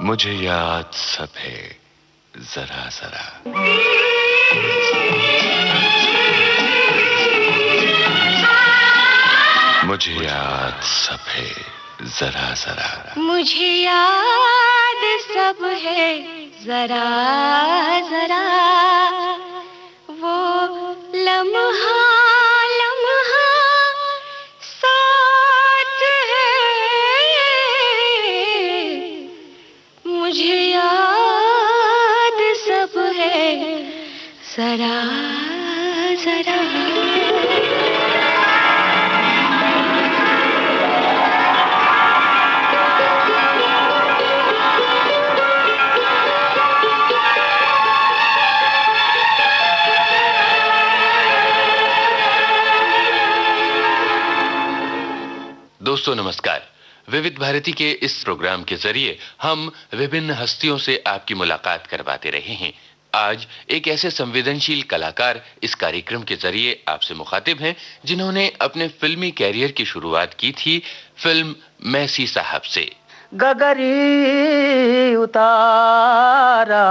मुझे याद सब है जरा जरा, मुझे याद सब है जरा जरा, मुझे याद सब है जरा जरा, वो लम्हा लम्हा साथ है, मुझे याद सब है जरा जरा। दोस्तों नमस्कार। विविध भारती के इस प्रोग्राम के जरिए हम विभिन्न हस्तियों से आपकी मुलाकात करवाते रहे हैं। आज एक ऐसे संवेदनशील कलाकार इस कार्यक्रम के जरिए आपसे मुखातिब हैं जिन्होंने अपने फिल्मी कैरियर की शुरुआत की थी फिल्म मैसी साहब से। गगरी उतारा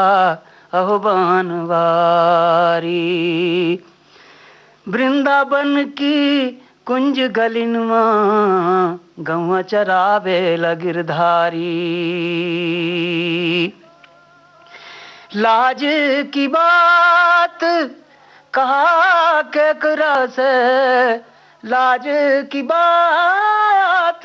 अहो बनवारी, वृंदावन की कुंज गलिनमा गौवा चरावे गिरधारी। लाज की बात कहा केकरा से, लाज की बात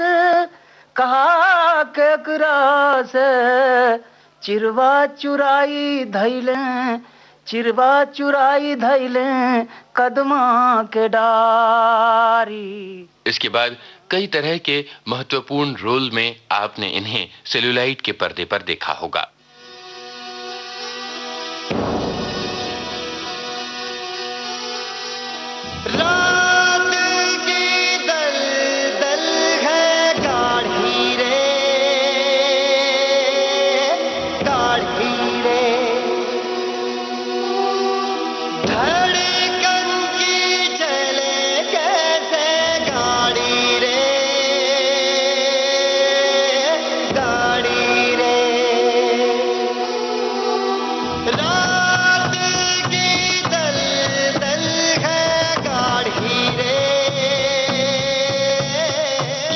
कहा केकरा से, चिरवा चुराई धैलें, चिरवा चुराई धैलें कदमा के डारी। इसके बाद कई तरह के महत्वपूर्ण रोल में आपने इन्हें सेलुलाइट के पर्दे पर देखा होगा।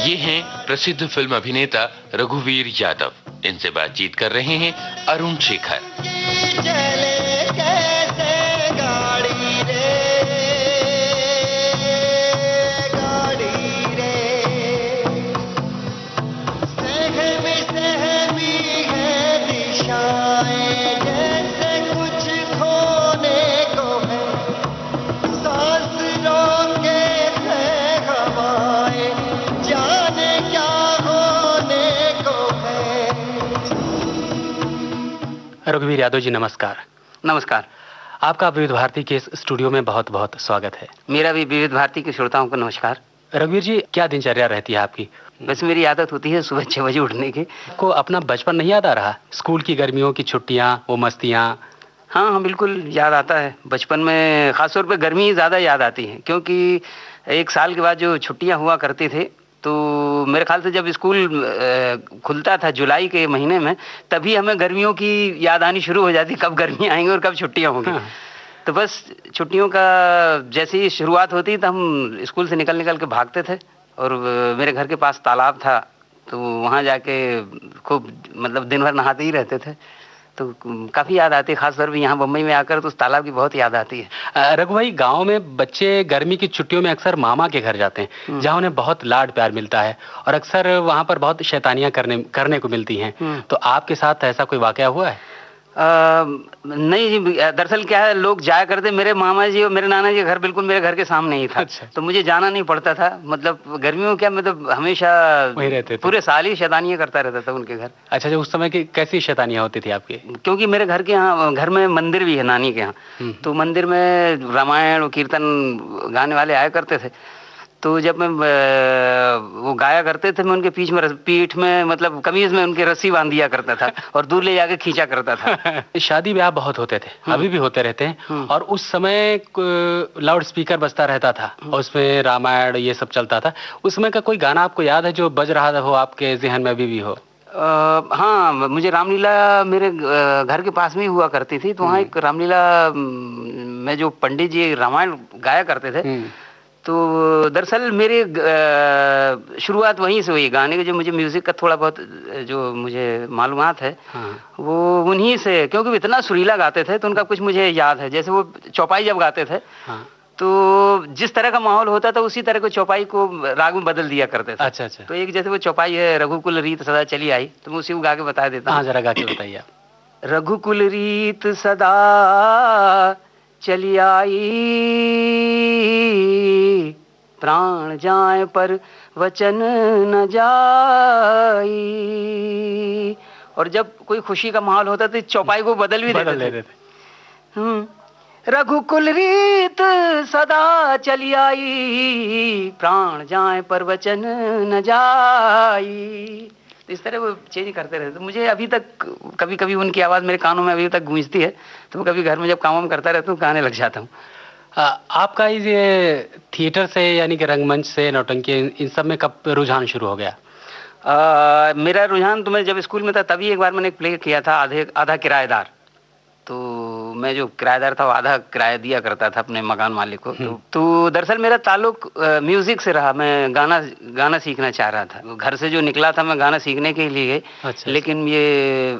ये हैं प्रसिद्ध फिल्म अभिनेता रघुवीर यादव। इनसे बातचीत कर रहे हैं अरुण शेखर। रघुवीर यादव जी नमस्कार। नमस्कार। आपका विविध भारती के इस स्टूडियो में बहुत बहुत स्वागत है। मेरा भी विविध भारती के श्रोताओं को नमस्कार। रघुवीर जी, क्या दिनचर्या रहती है आपकी? बस मेरी आदत होती है सुबह 6 बजे उठने की। को अपना बचपन नहीं याद आ रहा? स्कूल की गर्मियों की छुट्टियां, वो मस्तियां? हाँ हाँ बिल्कुल याद आता है। बचपन में खासतौर पे गर्मी ज़्यादा याद आती है, क्योंकि 1 साल के बाद जो छुट्टियां हुआ करती थे, तो मेरे ख्याल से जब स्कूल खुलता था जुलाई के महीने में, तभी हमें गर्मियों की याद आनी शुरू हो जाती, कब गर्मी आएंगी और कब छुट्टियां होंगी। हाँ। तो बस छुट्टियों का जैसे ही शुरुआत होती तो हम स्कूल से निकल के भागते थे, और मेरे घर के पास तालाब था, तो वहाँ जाके खूब मतलब दिन भर नहाते ही रहते थे। तो काफ़ी याद आती है, खासतौर पर यहाँ बम्बई में आकर तो उस तालाब की बहुत याद आती है। रघु भाई, गाँव में बच्चे गर्मी की छुट्टियों में अक्सर मामा के घर जाते हैं, जहाँ उन्हें बहुत लाड प्यार मिलता है, और अक्सर वहाँ पर बहुत शैतानियाँ करने को मिलती हैं। तो आपके साथ ऐसा कोई वाकया हुआ है? नहीं जी, दरअसल क्या है, लोग जाया करते, मेरे मामा जी और मेरे नाना जी घर बिल्कुल मेरे घर के सामने ही था। अच्छा। तो मुझे जाना नहीं पड़ता था, मतलब गर्मियों क्या, मतलब हमेशा वहीं रहते थे, पूरे साल ही शैतानियाँ करता रहता था उनके घर। अच्छा, जो उस समय की कैसी शैतानियाँ होती थी आपकी? क्योंकि मेरे घर के यहाँ, घर में मंदिर भी है नानी के यहाँ, तो मंदिर में रामायण और कीर्तन गाने वाले आया करते थे। तो जब मैं वो गाया करते थे, मैं उनके पीठ में मतलब कमीज में उनके रस्सी बांध दिया करता था और दूर ले जाके खींचा करता था। शादी ब्याह बहुत होते थे, अभी भी होते रहते हैं, और उस समय लाउड स्पीकर बजता रहता था और उसमें रामायण ये सब चलता था। उसमें का कोई गाना आपको याद है जो बज रहा हो आपके जहन में अभी भी हो? हाँ, मुझे रामलीला मेरे घर के पास में ही हुआ करती थी, तो वहाँ एक रामलीला में जो पंडित जी रामायण गाया करते थे, तो दरअसल मेरे शुरुआत वहीं से हुई गाने की। जो मुझे म्यूजिक का थोड़ा बहुत जो मुझे मालूमात है, वो उन्हीं से, क्योंकि वो इतना सुरीला गाते थे तो उनका कुछ मुझे याद है। जैसे वो चौपाई जब गाते थे, तो जिस तरह का माहौल होता था उसी तरह को चौपाई को राग में बदल दिया करते थे। अच्छा अच्छा। तो एक जैसे वो चौपाई है, रघुकुल रीत सदा चली आई, तो मैं उसी को गा के बता देता हूँ। जरा गा के बताइए। रघुकुल रीत सदा चली आई, प्राण जाए पर वचन न जाई। और जब कोई खुशी का माहौल होता तो चौपाई को बदल भी देते थे। रघुकुल रीत सदा चली आई, प्राण जाए पर वचन न जाई। तो इस तरह वो चेंज करते रहते। तो मुझे अभी तक कभी कभी उनकी आवाज़ मेरे कानों में अभी तक गूंजती है, तो मैं कभी घर में जब काम करता रहता हूँ गाने लग जाता हूँ। आपका ये थिएटर से यानी कि रंगमंच से, नौटंकी, इन सब में कब रुझान शुरू हो गया? मेरा रुझान तो मैं जब स्कूल में था तभी एक बार मैंने एक प्ले किया था, आधा किराएदार। तो मैं जो किराएदार था वो आधा किराया दिया करता था अपने मकान मालिक को। तो दरअसल मेरा ताल्लुक म्यूजिक से रहा। मैं गाना सीखना चाह रहा था। घर से जो निकला था मैं गाना सीखने के लिए। अच्छा। लेकिन ये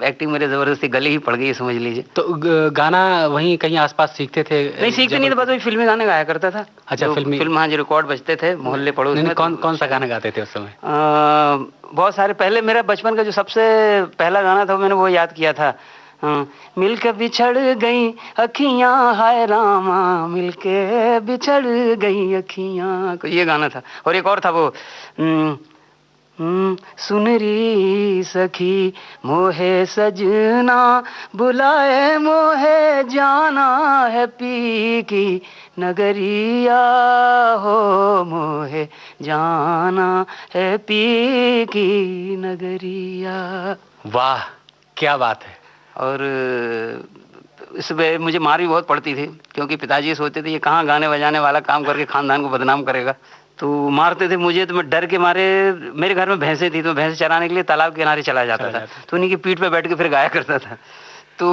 एक्टिंग मेरे जबरदस्ती गले ही पड़ गई, समझ लीजिए। तो गाना वहीं कहीं आसपास सीखते थे? नहीं, सीखते नहीं थे, बस वही फिल्मी गाने गाया करता था। अच्छा, फिल्म हाँ, जो रिकॉर्ड बजते थे मोहल्ले पड़ोस में। कौन सा गाना गाते थे उस समय? बहुत सारे। पहले मेरा बचपन का जो सबसे पहला गाना था मैंने वो याद किया था। मिलके बिछड़ गई अखियां, हाय रामा मिलके बिछड़ गई अखियां, ये गाना था। और एक और था वो, सुनरी सखी मोहे सजना, बुलाए मोहे जाना है पी की नगरिया, हो मोहे जाना है पी की नगरिया। वाह, क्या बात है। और इसमें मुझे मार भी बहुत पड़ती थी, क्योंकि पिताजी सोचते थे ये कहाँ गाने बजाने वाला काम करके खानदान को बदनाम करेगा, तो मारते थे मुझे। तो मैं डर के मारे, मेरे घर में भैंसें थी तो भैंसे चराने के लिए तालाब के किनारे चला जाता था, तो उन्हीं की पीठ पे बैठ के फिर गाया करता था। तो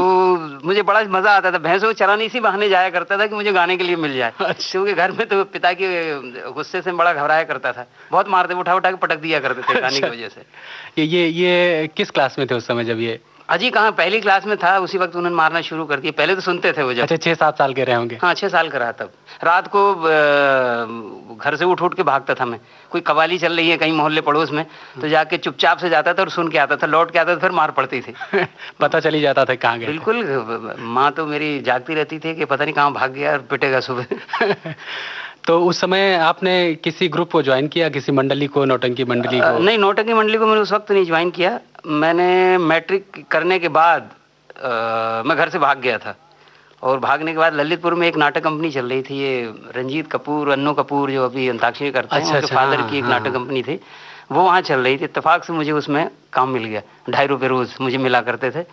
मुझे बड़ा मजा आता था। भैंसों को चराने इसी बहाने जाया करता था कि मुझे गाने के लिए मिल जाए। क्योंकि घर में तो पिता के गुस्से से बड़ा घबराया करता था, बहुत मारते, उठा के पटक दिया करते थे गाने की वजह से। ये किस क्लास में थे उस समय जब ये? अजी कहाँ, पहली क्लास में था, उसी वक्त उन्होंने मारना शुरू कर दिया। पहले तो सुनते थे वो जब। अच्छा, 6-7 साल के रहे होंगे। हाँ, 6 साल का रहा तब। रात को घर से उठ के भागता था मैं। कोई कवाली चल रही है कहीं मोहल्ले पड़ोस में, तो जाके चुपचाप से जाता था और सुन के आता था, लौट के आता था, फिर मार पड़ती थी। पता चली जाता था कहाँ गए। बिल्कुल, माँ तो मेरी जागती रहती थी कि पता नहीं कहाँ भाग गया और पिटेगा सुबह। तो उस समय आपने किसी ग्रुप को ज्वाइन किया, किसी मंडली को, नौटंकी मंडली को? नहीं, नौटंकी मंडली को मैंने उस वक्त नहीं ज्वाइन किया। मैंने मैट्रिक करने के बाद मैं घर से भाग गया था, और भागने के बाद ललितपुर में एक नाटक कंपनी चल रही थी। ये रंजीत कपूर, अन्नू कपूर जो अभी अंताक्षरी करते हैं, उनके फादर की एक नाटक कंपनी थी, वो वहाँ चल रही थी। इत्तेफाक से मुझे उसमें काम मिल गया, 2.5 रुपये रोज मुझे मिला करते थे।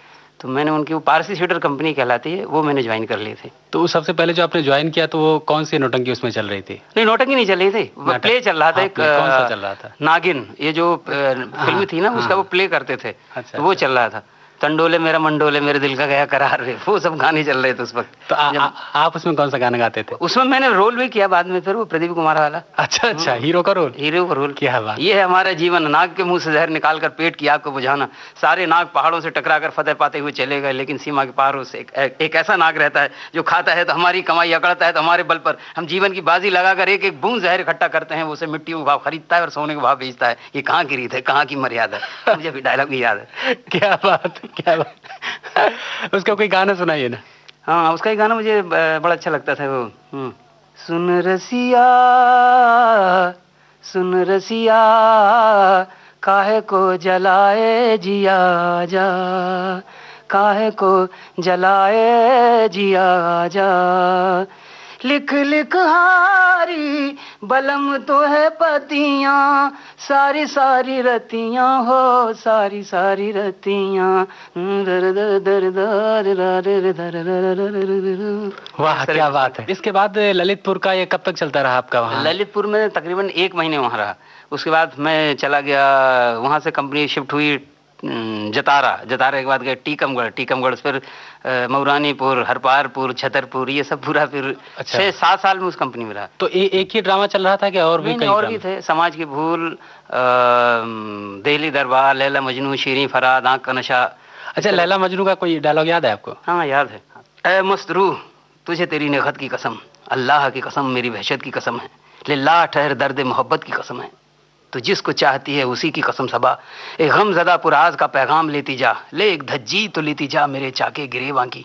तो मैंने उनकी, वो पारसी थिएटर कंपनी कहलाती है, वो मैंने ज्वाइन कर ली थी। तो सबसे पहले जो आपने ज्वाइन किया तो वो कौन सी नौटंकी उसमें चल रही थी? नहीं, नौटंकी नहीं चल रही थी, प्ले चल रहा था। एक कौन सा चल रहा था? नागिन, ये जो फिल्म थी ना, उसका वो प्ले करते थे। तो वो चल रहा था। तंडोले मेरा मंडोले, मेरे दिल का गया करार रे, वो सब गाने चल रहे थे उस वक्त। तो आप उसमें कौन सा गाना गाते थे? उसमें मैंने रोल भी किया बाद में, फिर वो प्रदीप कुमार वाला। अच्छा, हीरो का रोल? हीरो का रोल। क्या बात। ये है हमारा जीवन, नाग के मुंह से जहर निकाल कर पेट की आग को बुझाना। सारे नाग पहाड़ों से टकरा कर फतेह पाते हुए चले गए, लेकिन सीमा के पारों से एक ऐसा नाग रहता है जो खाता है तो हमारी कमाई, अकड़ता है तो हमारे बल पर। हम जीवन की बाजी लगाकर एक एक बूंद जहर इकट्ठा करते हैं, वो उसे मिट्टी में भाव खरीदता है और सोने के भाव बेचता है। ये कहाँ की रीत है, कहाँ की मर्यादा है। मुझे भी डायलॉग भी याद है। क्या बात, क्या बात। उसका कोई गाना सुनाइए ना। हाँ, उसका ही गाना मुझे बड़ा अच्छा लगता था वो। सुन रसिया, सुन रसिया, काहे को जलाए जिया जा, काहे को जलाए जिया जा। लिख लिख हारी बलम तो है पतियां, सारी सारी रतियां हो, सारी सारी रतियां। वाह क्या बात है। इसके बाद ललितपुर का ये कब तक चलता रहा आपका वहाँ? ललितपुर में तकरीबन 1 महीने वहाँ रहा। उसके बाद मैं चला गया, वहाँ से कंपनी शिफ्ट हुई जतारा के बाद गए टीकमगढ़ फिर मऊरानीपुर, हरपारपुर, छतरपुर, ये सब पूरा फिर 6-7 साल में उस कंपनी में रहा। तो एक ही ड्रामा चल रहा था क्या और भी? और भी थे, समाज की भूल, दिल्ली दरबार, लैला मजनू, शीरीं फराद, आँख का नशा। अच्छा, लैला मजनू का कोई डायलॉग याद है आपको? हाँ याद है। ऐ मस्त रूह तुझे तेरी नेगत की कसम, अल्लाह की कसम मेरी वहशत की कसम है, लिल्लाह ठहर दर्द मोहब्बत की कसम है, तो जिसको चाहती है उसी की कसम सबा, एक गम ज़दा पुराज का पैगाम लेती जा, ले एक धज्जी तो लेती जा मेरे चाके गिरेवां की,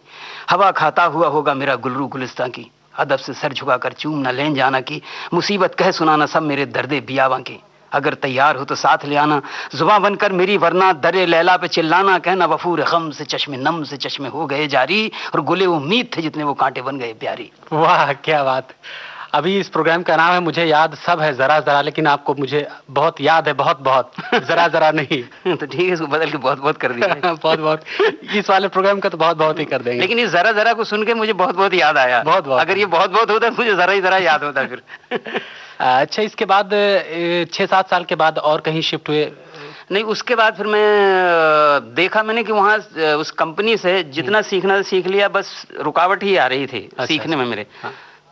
हवा खाता हुआ होगा मेरा गुलरू गुलिस्तां की, अदब से सर झुकाकर चूम न लेन जाना की, मुसीबत कह सुनाना सब मेरे दर्दे बियावां के, अगर तैयार हो तो साथ ले आना, जुबां बनकर मेरी वरना दरे लैला पे चिल्लाना, कहना वफूर गम से चश्मे नम से चश्मे हो गए जारी, और गुले उम्मीद थे जितने वो कांटे बन गए प्यारी। वाह क्या बात। अभी इस प्रोग्राम का नाम है मुझे याद सब है जरा जरा, लेकिन आपको मुझे बहुत याद है बहुत बहुत, जरा जरा नहीं। तो ठीक है, इसको बदल के बहुत बहुत कर दिया। बहुत बहुत, इस वाले प्रोग्राम का तो बहुत बहुत ही कर देंगे। लेकिन इस जरा जरा को सुन के मुझे बहुत बहुत याद आया। बहुत बहुत। अगर ये बहुत बहुत होता तो मुझे जरा ही जरा याद होता फिर। अच्छा, इसके बाद 6-7 साल के बाद और कहीं शिफ्ट हुए? नहीं, उसके बाद फिर मैं देखा मैंने कि वहाँ उस कंपनी से जितना सीखना सीख लिया, बस रुकावट ही आ रही थी सीखने में मेरे।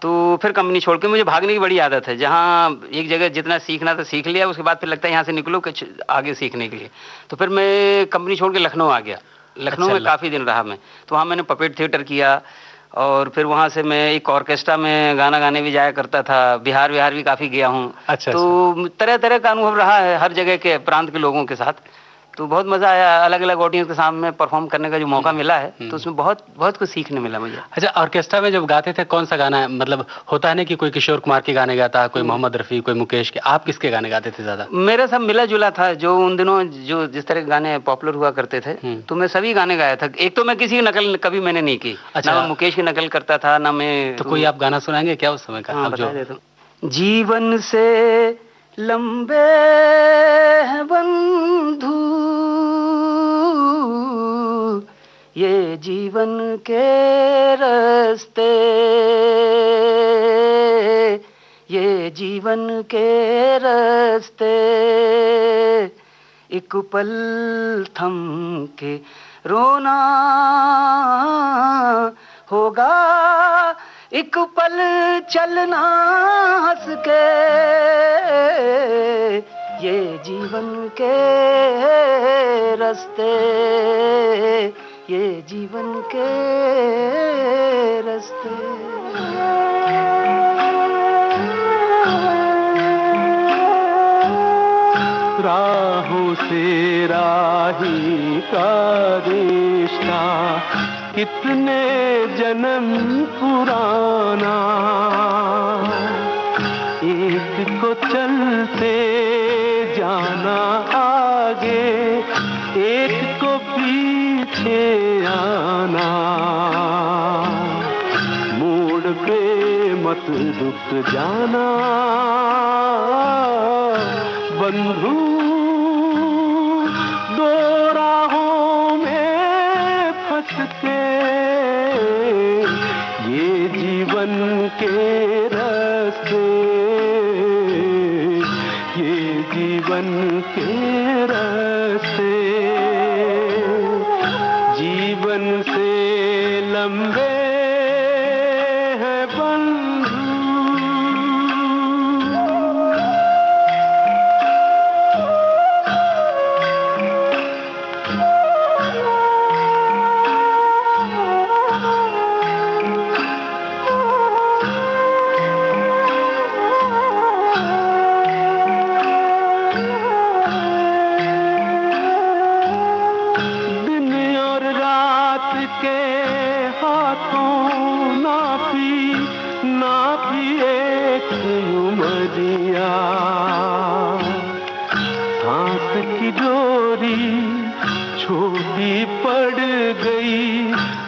तो फिर कंपनी छोड़ के, मुझे भागने की बड़ी आदत है, जहाँ एक जगह जितना सीखना था सीख लिया, उसके बाद फिर लगता है यहाँ से निकलो कुछ आगे सीखने के लिए। तो फिर मैं कंपनी छोड़ के लखनऊ आ गया। लखनऊ में काफ़ी दिन रहा मैं, तो वहाँ मैंने पपेट थिएटर किया, और फिर वहाँ से मैं एक ऑर्केस्ट्रा में गाना गाने भी जाया करता था, बिहार भी काफ़ी गया हूँ। तो तरह तरह का अनुभव रहा है हर जगह के प्रांत के लोगों के साथ, तो बहुत मजा आया। अलग अलग ऑडियंस के सामने परफॉर्म करने का जो मौका मिला है, तो उसमें बहुत बहुत कुछ सीखने मिला मुझे। अच्छा, ऑर्केस्ट्रा में जब गाते थे कौन सा गाना, मतलब होता है ना कि कोई किशोर कुमार के गाने गाता, कोई मोहम्मद रफ़ी, कोई मुकेश के, आप किसके गाने गाते थे ज्यादा? मेरा सब मिला जुला था, जो उन दिनों जो जिस तरह के गाने पॉपुलर हुआ करते थे, तो मैं सभी गाने गाया था। एक तो मैं किसी की नकल कभी मैंने नहीं की। अच्छा। ना मैं मुकेश की नकल करता था, ना मैं। तो कोई आप गाना सुनाएंगे क्या उस समय का? हाँ, बता देता हूँ। जीवन से लंबे हैं बंधु ये जीवन के रास्ते, ये जीवन के रास्ते, एक पल थम के रोना होगा, एक पल चलना हंस के, ये जीवन के रास्ते, ये जीवन के रास्ते। राहों से राही का रिश्ता कितने जन्म पुराना, एक को चलते जाना आगे, एक को पीछे आना, मोड़ पे मत रुक जाना बंधु, दो राहों में फंस के, ये जीवन के रास्ते, ये जीवन के रास्ते, जीवन से लंबे हैं बंधु।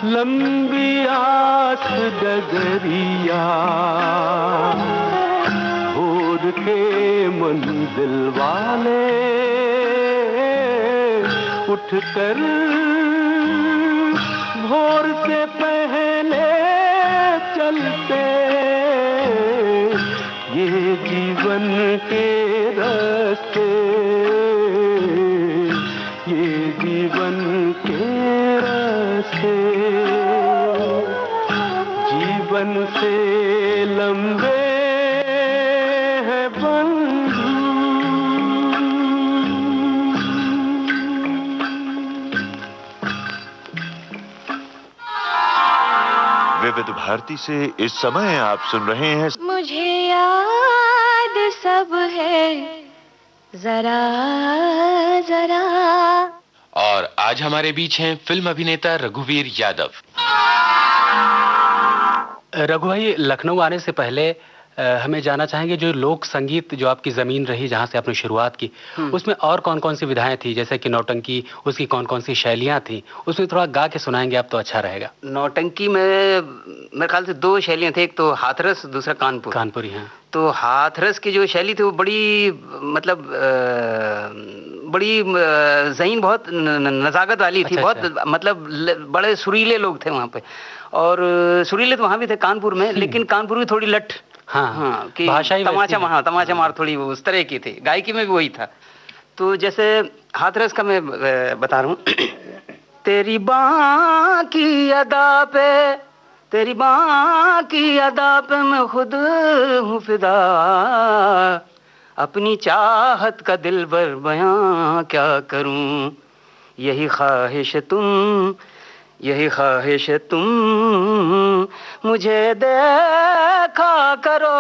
लंबी आस डगरिया, भोर के मंजिल वाले उठकर भोर से पहले चलते, ये जीवन के रास्ते, ये जीवन के रास्ते, जीवन से लंबे हैं बंधु। विविध भारती से इस समय आप सुन रहे हैं मुझे याद सब है जरा जरा। और आज हमारे बीच हैं फिल्म अभिनेता रघुवीर यादव। रघु भाई, लखनऊ आने से पहले हमें जानना चाहेंगे, जो लोक संगीत जो आपकी जमीन रही, जहाँ से आपने शुरुआत की, उसमें और कौन कौन सी विधाएं थी, जैसे कि नौटंकी, उसकी कौन कौन सी शैलियां थी, उसमें थोड़ा गा के सुनाएंगे आप तो अच्छा रहेगा। नौटंकी में मेरे ख्याल से 2 शैलियां थी, एक तो हाथरस, दूसरा कानपुर। कानपुरी, हाँ। तो हाथरस की जो शैली थी वो बड़ी मतलब बड़ी ज़हीन, बहुत नज़ाकत वाली थी। बहुत मतलब बड़े सुरीले लोग थे वहाँ पे, और सुरीले तो वहाँ भी थे कानपुर में, लेकिन कानपुर भी थोड़ी लठ, हाँ, कि तमाचा, वहाँ तमाचा मार थोड़ी वो उस तरह की थी। गायकी में भी वही था। तो जैसे हाथरस का मैं बता रहा हूँ। तेरी बाँ की अदा पे, तेरी बाँ की अदा पे मैं खुद हूँ फिदा, अपनी चाहत का दिल भर बयां क्या करूँ, यही ख्वाहिश तुम, यही ख्वाहिश तुम मुझे देखा करो,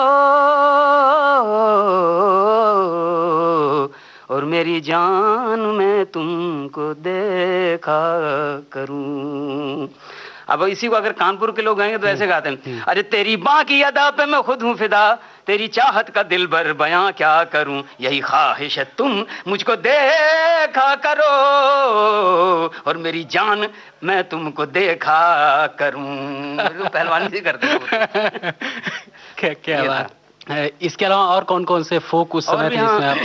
और मेरी जान मैं तुमको देखा करूं। अब इसी को अगर कानपुर के लोग गाएंगे तो ऐसे गाते हैं, अरे तेरी बाँ की अदा पे मैं खुद हूँ फिदा, तेरी चाहत का दिल भर बयां क्या करूं, यही ख्वाहिश है तुम मुझको देखा करो, और मेरी जान मैं तुमको देखा करूं। पहलवानी से करते हैं। क्या बात। इसके अलावा और कौन कौन से फोक उस समय थे जिसमें आप?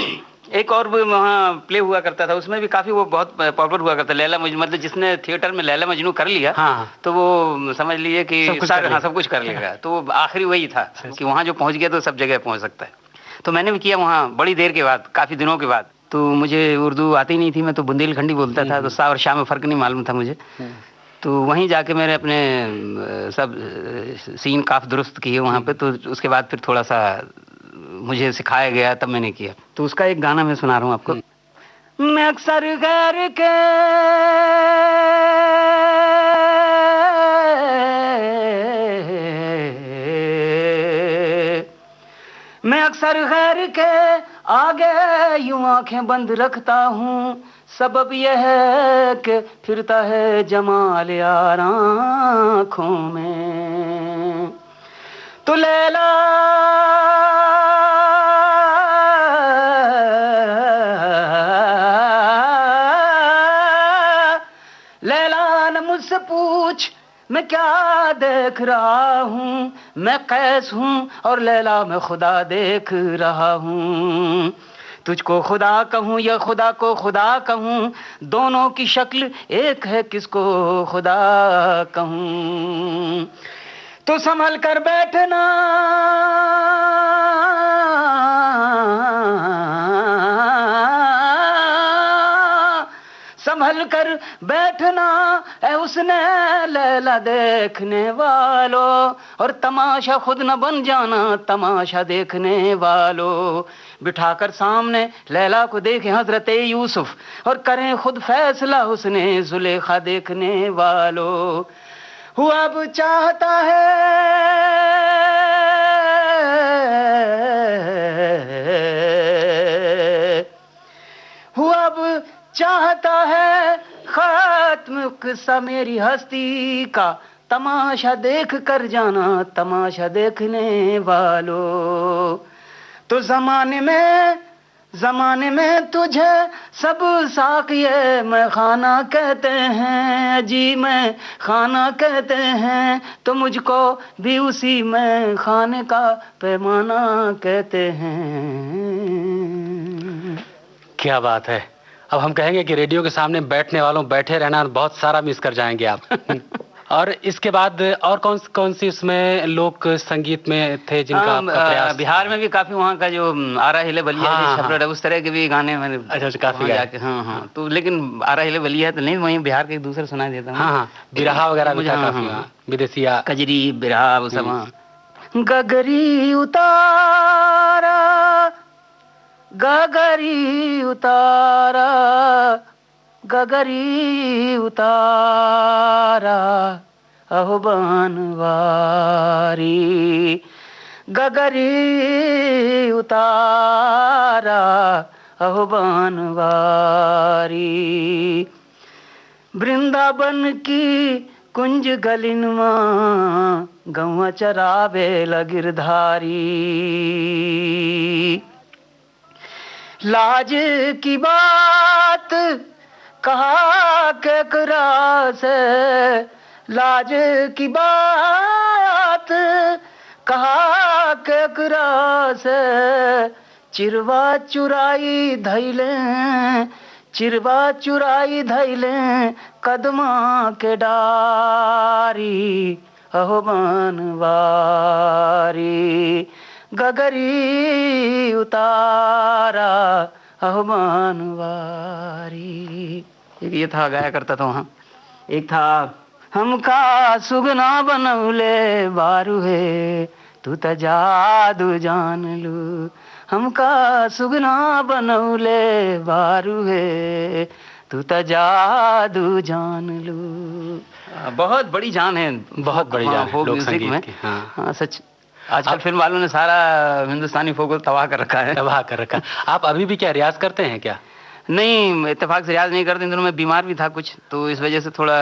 एक और भी वहाँ प्ले हुआ करता था, उसमें भी काफी वो बहुत पॉपुलर हुआ करता, लैला मजनू। मतलब जिसने थिएटर में लैला मजनू कर लिया, हाँ, तो वो समझ लीजिए कि सब कुछ कर लेगा। तो आखिरी वही था कि वहाँ जो पहुँच गया तो सब जगह पहुँच सकता है। तो मैंने भी किया वहाँ बड़ी देर के बाद, काफी दिनों के बाद। तो मुझे उर्दू आती नहीं थी, मैं तो बुंदेलखंडी बोलता था, तो सा और शाह में फर्क नहीं मालूम था मुझे। तो वहीं जाके मैंने अपने सब सीन काफ दुरुस्त किए वहाँ पे। तो उसके बाद फिर थोड़ा सा मुझे सिखाया गया, तब मैंने किया। तो उसका एक गाना मैं सुना रहा हूँ आपको। मैं अक्सर गैर के मैं अक्सर गैर के आगे यूं आंखें बंद रखता हूँ, सबब यह है कि फिरता है जमाल यार आँखों में। तो लैला लैला न मुझसे पूछ मैं क्या देख रहा हूँ, मैं कैस हूँ और लैला मैं खुदा देख रहा हूँ। तुझको खुदा कहूँ या खुदा को खुदा कहूँ, दोनों की शक्ल एक है, किसको खुदा कहूँ। तो संभल कर बैठना संभल कर बैठना है उसने लैला देखने वालों, और तमाशा खुद न बन जाना तमाशा देखने वालों। बिठाकर सामने लैला को देखे हजरत यूसुफ, और करें खुद फैसला उसने जुलेखा देखने वालों। हुआ अब चाहता है हुआ अब चाहता है खात्म किस्सा मेरी हस्ती का, तमाशा देख कर जाना तमाशा देखने वालों। तो जमाने में जमाने में तुझे सब साक़िए मैं खाना कहते हैं, जी मैं खाना कहते हैं, तो मुझको भी उसी में खाने का पैमाना कहते हैं। क्या बात है। अब हम कहेंगे कि रेडियो के सामने बैठने वालों बैठे रहना बहुत सारा मिस कर जाएंगे आप। और इसके बाद और कौन सी उसमें लोक संगीत में थे जिनका आपका प्रयास? बिहार में भी काफी वहाँ का जो आरा हिले बलिया, हाँ, उस तरह के भी गाने मैंने काफी गाए। हाँ, तो लेकिन आरा हिले बलिया तो नहीं, वहीं बिहार के दूसरे सुनाई देता हूँ। हाँ, बिरहा वगैरह भी था काफी, विदेशिया कजरी बिरहा वो सब। गगरी उतारा गगरी उतारा गगरी उतारा अहो बनवारी, गगरी उतारा अहो बनवारी। वृंदावन की कुंज गलिनवा गौआ चरावे गिरधारी। लाज की बात कहा केकरा से, लाज की बात कहा केकरा से, चिरवा चुराई धैले, चिरवा चुराई धैले कदमा के डारी अहो बनवारी। गगरी उतारा अहो बनवारी। ये था, गाया करता था वहाँ। एक था हमका सुगना बनौले बारू है, तू त जादू जान लू, हमका सुगना बनौले बारू है, तू त जादू जान लू। बहुत बड़ी जान है, बहुत बड़ी जान फोक म्यूजिक में। हाँ सच, आजकल फिल्म वालों ने सारा हिंदुस्तानी फोक तबाह कर रखा है। तबाह कर रखा। आप अभी भी क्या रियाज करते हैं क्या? नहीं, इत्तेफाक से रियाज नहीं करते। इन दिनों मैं बीमार भी था कुछ, तो इस वजह से थोड़ा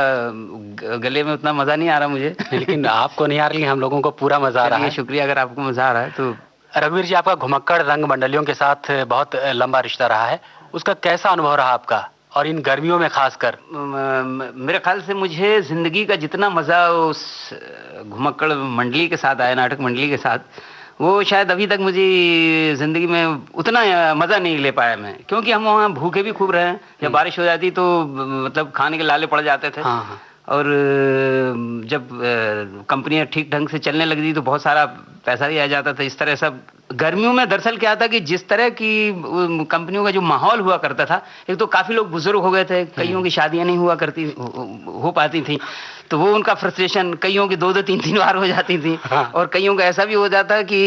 गले में उतना मजा नहीं आ रहा मुझे। लेकिन आपको नहीं आ रही, हम लोगों को पूरा मजा आ रहा है। शुक्रिया अगर आपको मजा आ रहा है तो। रघुवीर जी, आपका घुमक्कड़ रंग मंडलियों के साथ बहुत लंबा रिश्ता रहा है, उसका कैसा अनुभव रहा आपका, और इन गर्मियों में खासकर? मेरे ख्याल से मुझे जिंदगी का जितना मजा उस घुमक्कड़ मंडली के साथ आया, नाटक मंडली के साथ, वो शायद अभी तक मुझे जिंदगी में उतना मजा नहीं ले पाया मैं। क्योंकि हम वहाँ भूखे भी खूब रहे। जब बारिश हो जाती तो मतलब खाने के लाले पड़ जाते थे। हाँ। और जब कंपनियां ठीक ढंग से चलने लगी तो बहुत सारा पैसा भी आ जाता था। इस तरह सब गर्मियों में दरअसल क्या था कि जिस तरह की कंपनियों का जो माहौल हुआ करता था, एक तो काफी लोग बुजुर्ग हो गए थे, कईयों की शादियां नहीं हो पाती थी, तो वो उनका फ्रस्ट्रेशन कईयों की 2-2 3-3 बार हो जाती थी। हाँ। और कईयों का ऐसा भी हो जाता कि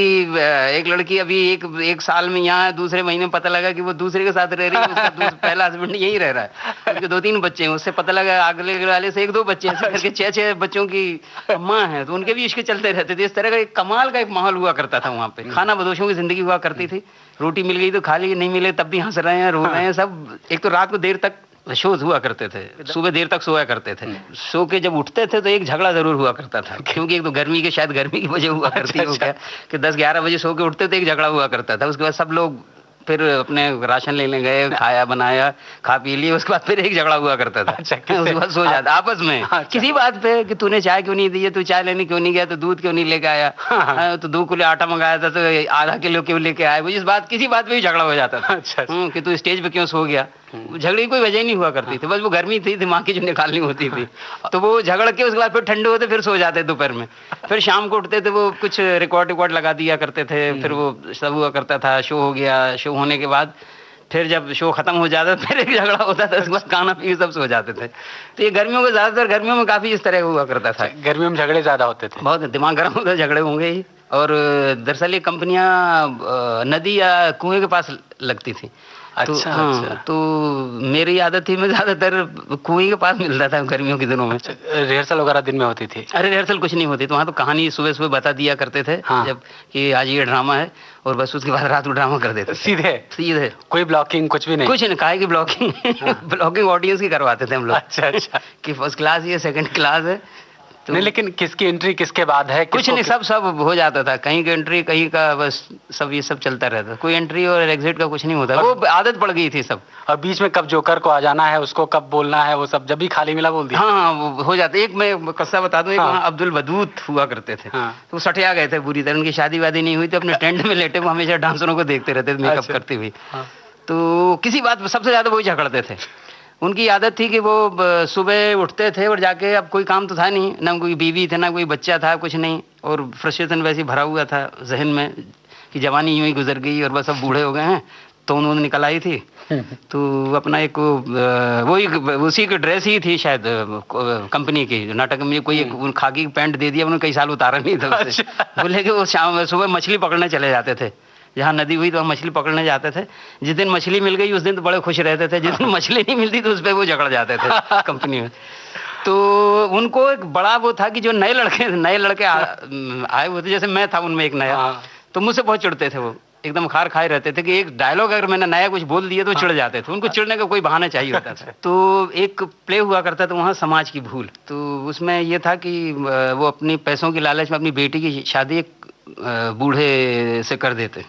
एक लड़की अभी एक साल में यहाँ, दूसरे महीने में पता लगा कि वो दूसरे के साथ रह रही है, उसका पहला हस्बैंड यही रह रहा है, उसके 2-3 बच्चे हैं, उससे पता लगा अगले वाले से 1-2 बच्चे, ऐसे करके 6-6 बच्चों की माँ है, तो उनके भी इश्क चलते रहते थे। इस तरह का एक कमाल का एक माहौल हुआ करता था वहाँ पे। खाना बदोशों की जिंदगी हुआ करती थी। रोटी मिल गई तो खा ली, नहीं मिले तब भी हंस रहे हैं, रो रहे हैं सब। एक तो रात को देर तक शोज हुआ करते थे, सुबह देर तक सोया करते थे। सो के जब उठते थे तो एक झगड़ा जरूर हुआ करता था, क्योंकि एक तो गर्मी की वजह हुआ करती है क्या कि 10-11 बजे सो के उठते थे, एक झगड़ा हुआ करता था। उसके बाद सब लोग फिर अपने राशन लेने गए, खाया बनाया, खा पी लिए, उसके बाद फिर एक झगड़ा हुआ करता था। उसके बाद सो जाता आपस में किसी बात पे कि तूने चाय क्यों नहीं दी है, तू चाय लेने क्यों नहीं गया, तो दूध क्यों नहीं लेके आया, तो 2 किलो आटा मंगाया था तो आधा किलो क्यों लेके आया। इस बात किसी बात पे भी झगड़ा हो जाता था। कि तू स्टेज पे क्यों सो गया। झगड़े की कोई वजह नहीं हुआ करती थी, बस वो गर्मी थी, दिमाग की जो निकालनी होती थी, तो वो झगड़ के उसके बाद फिर ठंडे होते, फिर सो जाते दोपहर में। फिर शाम को उठते थे, वो कुछ रिकॉर्ड लगा दिया करते थे, फिर वो सब हुआ करता था। शो हो गया, शो होने के बाद फिर जब शो खत्म हो जाता फिर एक झगड़ा होता था, उसके बाद खाना पी सब सो जाते थे। तो ये गर्मियों में ज्यादातर गर्मियों में काफी इस तरह हुआ करता था। गर्मियों में झगड़े ज्यादा होते थे, बहुत दिमाग गर्म होता, झगड़े होंगे ही। और दरअसल ये कंपनियां नदी या कुएं के पास लगती थी। अच्छा, अच्छा। तो मेरी आदत थी, मैं ज्यादातर कुएं के पास मिलता था गर्मियों के दिनों में। रिहर्सल वगैरह दिन में होती थी? अरे रिहर्सल कुछ नहीं होती, तो वहाँ तो कहानी सुबह बता दिया करते थे। हाँ। जब कि आज ये ड्रामा है, और बस उसके बाद रात को ड्रामा कर देते। सीधे कोई ब्लॉकिंग कुछ भी नहीं? कुछ नहीं, काहे की ब्लॉकिंग। हाँ। ब्लॉकिंग ऑडियंस की करवाते थे हम लोग। अच्छा। कि फर्स्ट क्लास ये सेकंड क्लास है, तो नहीं, लेकिन किसकी एंट्री किसके बाद है, कुछ नहीं, सब हो जाता था, कहीं की एंट्री कहीं का, बस सब ये सब चलता रहता, कोई एंट्री और एग्जिट का कुछ नहीं होता, वो आदत पड़ गई थी सब। और बीच में कब जोकर को आ जाना है, उसको कब बोलना है, वो सब जब भी खाली मिला बोल दिया। हाँ, वो हो जाता। एक मैं किस्सा बता दूं, एक वहाँ अब्दुल वदूद हुआ करते थे, तो सटिया गए थे बुरी तरह, उनकी शादी वादी नहीं हुई, तो अपने टेंट में लेटे वो हमेशा डांसरों को देखते रहते थे मेकअप करते हुए। तो किसी बात पर सबसे ज्यादा वही झगड़ते थे। उनकी आदत थी कि वो सुबह उठते थे और जाके, अब कोई काम तो था नहीं, ना कोई बीवी थे ना कोई बच्चा था, कुछ नहीं, और फ्रस्ट्रेशन वैसे भरा हुआ था जहन में कि जवानी यूं ही गुजर गई और बस अब बूढ़े हो गए हैं, तो उन्होंने निकल आई थी। तो अपना एक वही उसी की ड्रेस ही थी शायद कंपनी की, नाटक में कोई एक खाकी पैंट दे दिया, उन्होंने कई साल उतारा नहीं था उससे। बोले कि वो शाम सुबह मछली पकड़ने चले जाते थे, जहाँ नदी हुई तो हम मछली पकड़ने जाते थे। जिस दिन मछली मिल गई उस दिन तो बड़े खुश रहते थे, जिस दिन मछली नहीं मिलती तो उस पर वो झगड़ जाते थे कंपनी में। तो उनको एक बड़ा वो था कि जो नए लड़के आए हुए थे, जैसे मैं था उनमें एक नया, तो मुझसे बहुत चिढ़ते थे, वो एकदम खार खाए रहते थे कि एक डायलॉग अगर मैंने नया कुछ बोल दिया तो चिढ़ जाते थे, उनको चिढ़ने का कोई बहाना चाहिए होता था। तो एक प्ले हुआ करता था वहाँ, समाज की भूल, तो उसमें ये था कि वो अपनी पैसों की लालच में अपनी बेटी की शादी एक बूढ़े से कर देते।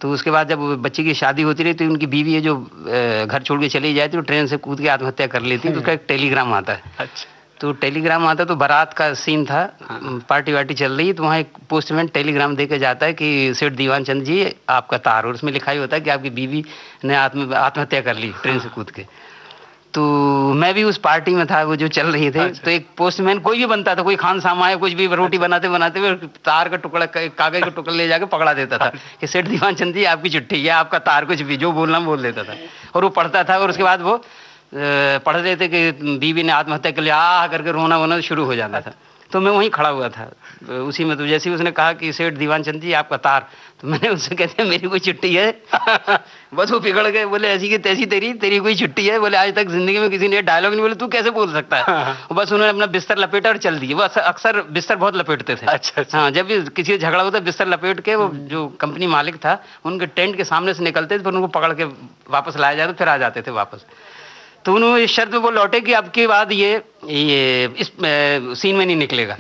तो उसके बाद जब बच्चे की शादी होती रही तो उनकी बीवी है जो घर छोड़ के चली जाती, तो ट्रेन से कूद के आत्महत्या कर लेती, तो उसका एक टेलीग्राम आता है। अच्छा। तो टेलीग्राम आता, तो बारात का सीन था, पार्टी वार्टी चल रही, तो वहाँ एक पोस्टमैन टेलीग्राम दे के जाता है कि सेठ दीवान चंद जी आपका तार, और उसमें लिखा ही होता है कि आपकी बीवी ने आत्महत्या कर ली ट्रेन से कूद के। तो मैं भी उस पार्टी में था वो जो चल रही थी। अच्छा। तो एक पोस्टमैन कोई भी बनता था, कोई खान सामा है, कुछ भी रोटी बनाते बनाते हुए तार का टुकड़ा, कागज का टुकड़ा ले जाके पकड़ा देता था कि सेठ दीवान चंद जी आपकी चिट्ठी है, आपका तार, कुछ भी जो बोलना बोल देता था। और वो पढ़ता था, और उसके बाद वो पढ़ रहे थे कि बीवी ने आत्महत्या कर लिया करके रोना वोना शुरू हो जाता था। तो मैं वहीं खड़ा हुआ था उसी में। तो जैसे ही उसने कहा कि सेठ दीवान चंद जी आपका तार, तो मैंने उससे कहते हैं मेरी कोई चिट्ठी है बस वो पिघल गए, बोले ऐसी की तैसी तेरी कोई चिट्ठी है, बोले आज तक जिंदगी में किसी ने डायलॉग नहीं बोले, तू कैसे बोल सकता है। बस उन्होंने अपना बिस्तर लपेटा और चल दिए। वो अक्सर बिस्तर बहुत लपेटते थे। अच्छा। हाँ, जब भी किसी से झगड़ा होता बिस्तर लपेट के, वो जो कंपनी मालिक था उनके टेंट के सामने से निकलते थे, फिर उनको पकड़ के वापस लाया जाता, फिर आ जाते थे वापस। तो उन्होंने इस शर्त पे वो लौटे कि अब के बाद ये इस सीन में नहीं निकलेगा।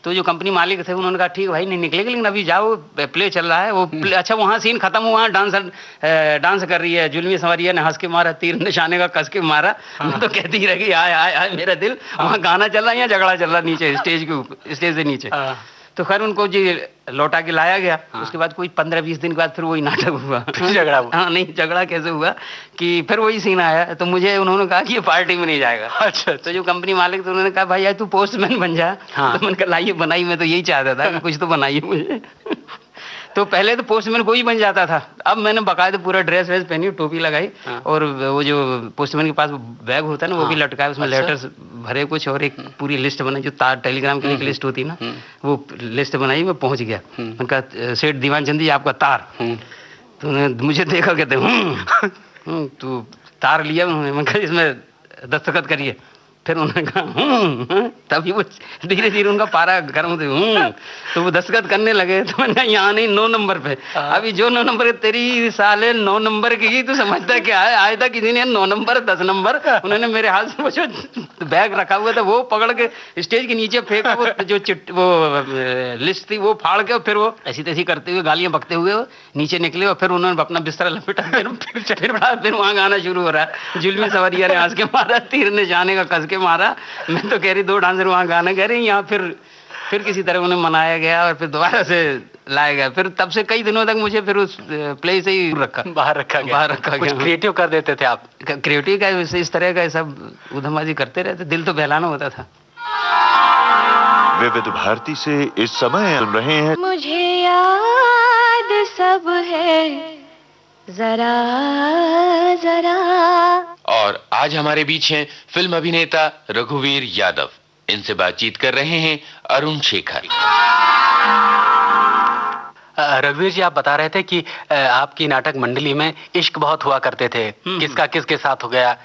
तो जो कंपनी मालिक थे उन्होंने कहा ठीक भाई नहीं निकलेगा, लेकिन अभी जाओ प्ले चल रहा है वो अच्छा वहाँ सीन खत्म हुआ, डांस कर रही है, जुलमी सवारिया ने हंस के मारा, तीर निशाने का कस के मारा। मैं तो कहती ही रही आय आय आय मेरा दिल। वहाँ गाना चल रहा है या झगड़ा चल रहा नीचे स्टेज के ऊपर, स्टेज से नीचे। तो खैर उनको जी लौटा के लाया गया। उसके बाद कोई 15-20 दिन के बाद फिर वही नाटक हुआ। झगड़ा हुआ? हाँ, नहीं झगड़ा कैसे हुआ कि फिर वही सीन आया, तो मुझे उन्होंने कहा कि ये पार्टी में नहीं जाएगा। अच्छा। तो जो कंपनी मालिक थे उन्होंने कहा भाई यार तू पोस्टमैन बन जा। हाँ। तो मैंने कहा लाइए बनाई, मैं तो यही चाहता था कि कुछ तो बनाइए मुझे। तो पहले तो पोस्टमैन कोई बन जाता था, अब मैंने बकायदे पूरा ड्रेस वेस पहनी, टोपी लगाई। हाँ। और वो जो पोस्टमैन के पास बैग होता है ना, वो भी लटकाया, उसमें लेटर्स भरे कुछ, और एक पूरी लिस्ट बनाई जो टेलीग्राम की एक लिस्ट होती है ना, वो लिस्ट बनाई। मैं पहुंच गया, मैंने कहा सेठ दीवान चंद जी आपका तार। तो उन्होंने मुझे देखा, कहते तो तार लिया उन्होंने। मैंने कहा इसमें दस्तखत करिए। फिर उन्होंने कहा तभी वो धीरे धीरे उनका पारा गर्म होते तो वो दस्तखत करने लगे। तो मैंने कहा यहाँ नहीं 9 नंबर पे। अभी जो 9 नंबर तेरी साले 9 नंबर की तू समझता क्या है, आज तक किसी ने 9 नंबर 10 नंबर। उन्होंने मेरे हाथ से वो जो बैग रखा हुआ था वो पकड़ के स्टेज के नीचे फेंका, वो जो वो लिस्ट थी वो फाड़ के, फिर वो ऐसी तैसी करते हुए गालियां बकते हुए वो नीचे निकले। और फिर उन्होंने अपना बिस्तर लपेटा, फिर वहाँ गाना शुरू हो रहा है, जुल्मी सवारिया ने हंस के मारा, तीर ने जाने का कस के मारा। मैं तो कह रही 2 डांसर वहाँ गाना कह रहे हैं, यहाँ फिर किसी तरह उन्हें मनाया गया और फिर दोबारा से लाया गया। फिर तब से कई दिनों तक मुझे फिर उस प्ले से ही बाहर रखा गया। कुछ क्रिएटिव कर देते थे आप? क्रिएटिव का इस तरह का सब उधमबाजी करते रहते, दिल तो बहलाना होता था। विविध भारती से इस समय सुन रहे हैं मुझे याद सब है जरा जरा। और आज हमारे बीच हैं फिल्म अभिनेता रघुवीर यादव। इनसे बातचीत कर रहे हैं अरुण शेखर। रघुवीर जी, आप बता रहे थे कि आपकी नाटक मंडली में इश्क बहुत हुआ करते थे, किसका किसके साथ हो गया,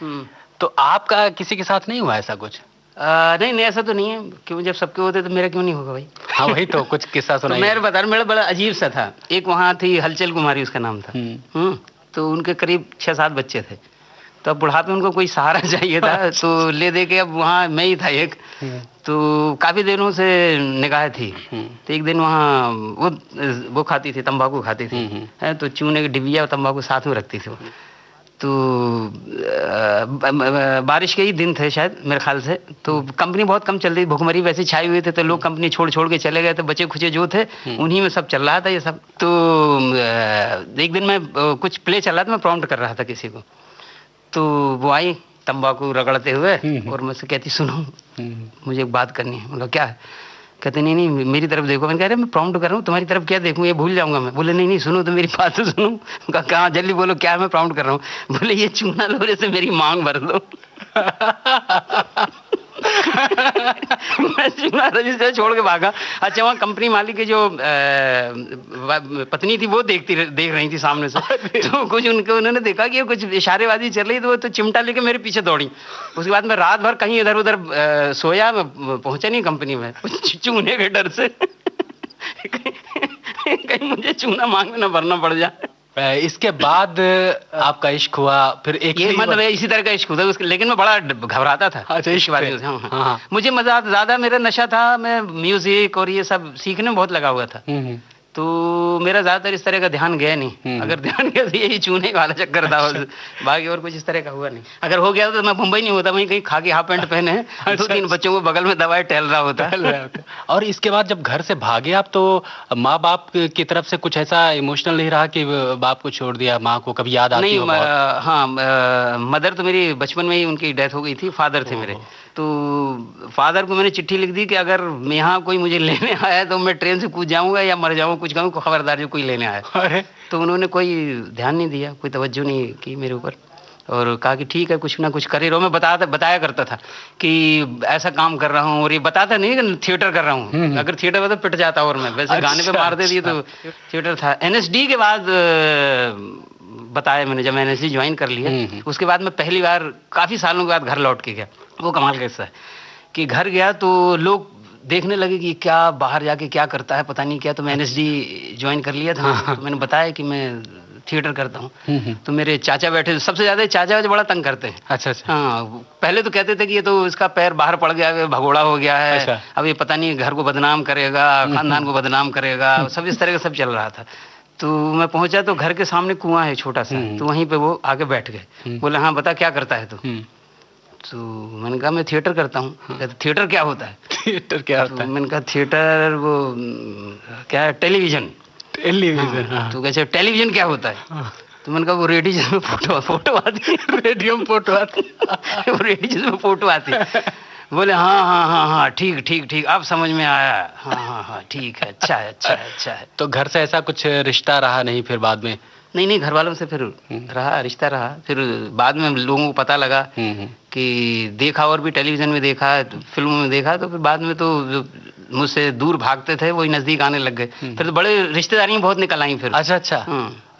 तो आपका किसी के साथ नहीं हुआ ऐसा कुछ? नहीं ऐसा तो नहीं है, क्यों जब सबके होते तो मेरा क्यों नहीं होगा भाई। हाँ वही तो, कुछ किस्सा सुनाइए। तो मेरे बता, मेरा बड़ा अजीब सा था। एक वहाँ थी हलचल कुमारी, उसका नाम था। तो उनके करीब 6-7 बच्चे थे। तो अब बुढ़ापे में उनको कोई सहारा चाहिए था, तो ले दे के अब वहाँ मैं ही था एक। तो काफ़ी दिनों से निगाह थी। तो एक दिन वहाँ वो खाती थी, तंबाकू खाती थी, है तो चूने की डिबिया और तंबाकू साथ में रखती थी वो। तो बारिश के ही दिन थे शायद मेरे ख्याल से, तो कंपनी बहुत कम चल रही, भुखमरी वैसे छाई हुई थे, तो लोग कंपनी छोड़ छोड़ के चले गए, तो बचे खुचे जो थे उन्हीं में सब चल रहा था ये सब। तो एक दिन मैं कुछ प्ले चल रहा था, मैं प्रॉम्प्ट कर रहा था किसी को, तो वो आई तंबाकू रगड़ते हुए और मुझसे कहती सुनो मुझे एक बात करनी है। मतलब क्या है? कहते नहीं नहीं मेरी तरफ देखो। मैंने कह रहे मैं प्रॉम्प्ट कर रहा हूँ, तुम्हारी तरफ क्या देखूँ, ये भूल जाऊंगा मैं। बोले नहीं नहीं सुनो तो मेरी बात तो सुनो। कहाँ जल्दी बोलो क्या है, मैं प्रॉम्प्ट कर रहा हूँ। बोले ये चूना लोरे से मेरी मांग भर दो। मैं चूना रजिस्टर छोड़ के भागा। अच्छा वहाँ कंपनी मालिक की जो पत्नी थी वो देख रही थी सामने से, तो कुछ उन्होंने देखा कि कुछ इशारेबाजी चल रही, तो वो तो चिमटा लेके मेरे पीछे दौड़ी। उसके बाद मैं रात भर कहीं इधर उधर सोया, मैं पहुंचा नहीं कंपनी में चूने के डर से। कहीं मुझे चूना मांग में ना भरना पड़ जाए। इसके बाद आपका इश्क हुआ, फिर एक ये मतलब इसी तरह का इश्क हुआ उसके, लेकिन मैं बड़ा घबराता था। अच्छा इश्क बारे में। हाँ। मुझे मजा ज्यादा, मेरा नशा था, मैं म्यूजिक और ये सब सीखने में बहुत लगा हुआ था। तो मेरा ज्यादातर इस तरह का ध्यान गया नहीं। अगर ध्यान गया तो यही चूने वाला चक्कर था, बाकी और कुछ इस तरह का हुआ नहीं। अगर हो गया तो मैं मुंबई नहीं होता, वहीं कहीं खा के हाफ पैंट पहने 2-3 बच्चों को बगल में दवाई टहल रहा होता। और इसके बाद जब घर से भागे आप, तो माँ बाप की तरफ से कुछ ऐसा इमोशनल नहीं रहा कि बाप को छोड़ दिया, माँ को कभी याद आती हो? हाँ, मदर तो मेरी बचपन में ही उनकी डेथ हो गई थी। फादर थे मेरे, तो फादर को मैंने चिट्ठी लिख दी कि अगर यहाँ कोई मुझे लेने आया तो मैं ट्रेन से कूद जाऊंगा या मर जाऊंगा, कुछ कहूँ खबरदार जो कोई लेने आया। अरे तो उन्होंने कोई ध्यान नहीं दिया, कोई तवज्जो नहीं की मेरे ऊपर, और कहा कि ठीक है कुछ ना कुछ करे रहो। मैं बताया करता था कि ऐसा काम कर रहा हूँ, और ये बताता नहीं कि थिएटर कर रहा हूँ। अगर थिएटर में तो पिट जाता, और मैं वैसे गाने पे मार दे दिए तो थिएटर था। NSD के बाद बताया मैंने, जब मैंने NSD ज्वाइन कर लिया उसके बाद मैं पहली बार काफ़ी सालों के बाद घर लौट के गया। वो कमाल का हिस्सा है कि घर गया तो लोग देखने लगे कि क्या बाहर जाके क्या करता है, पता नहीं क्या। तो मैं NSD ज्वाइन कर लिया था। तो मैंने बताया कि मैं थिएटर करता हूँ। तो मेरे चाचा बैठे, सबसे ज्यादा चाचा बड़ा तंग करते हैं। अच्छा। हाँ, पहले तो कहते थे कि ये तो इसका पैर बाहर पड़ गया है, भगोड़ा हो गया है। अच्छा। अब ये पता नहीं घर को बदनाम करेगा, खानदान को बदनाम करेगा, सब इस तरह का सब चल रहा था। तो मैं पहुंचा तो घर के सामने कुआं है छोटा सा, तो वहीं पे वो आके बैठ गए। बोले हाँ बता क्या करता है तू? तो मैंने कहा मैं थिएटर करता हूँ। कहते थिएटर क्या होता है? थिएटर क्या होता है? मैंने कहा थिएटर वो क्या है, टेलीविजन। तो कैसे टेलीविजन क्या होता है? तो मैंने कहा वो रेडियो जिसमें फोटो आती है। रेडियो में फोटो आती है। वो रेडियो जिसमें फोटो आती है। बोले हाँ ठीक अब समझ में आया। हाँ ठीक है, अच्छा है। तो घर से ऐसा कुछ रिश्ता रहा नहीं फिर बाद में? नहीं, घर वालों से फिर रिश्ता रहा। फिर बाद में लोगों को पता लगा कि देखा, और भी टेलीविजन में देखा, फिल्मों में देखा, तो फिर बाद में तो मुझसे दूर भागते थे वही नजदीक आने लग गए। फिर तो बड़े रिश्तेदारियां बहुत निकल आई फिर। अच्छा।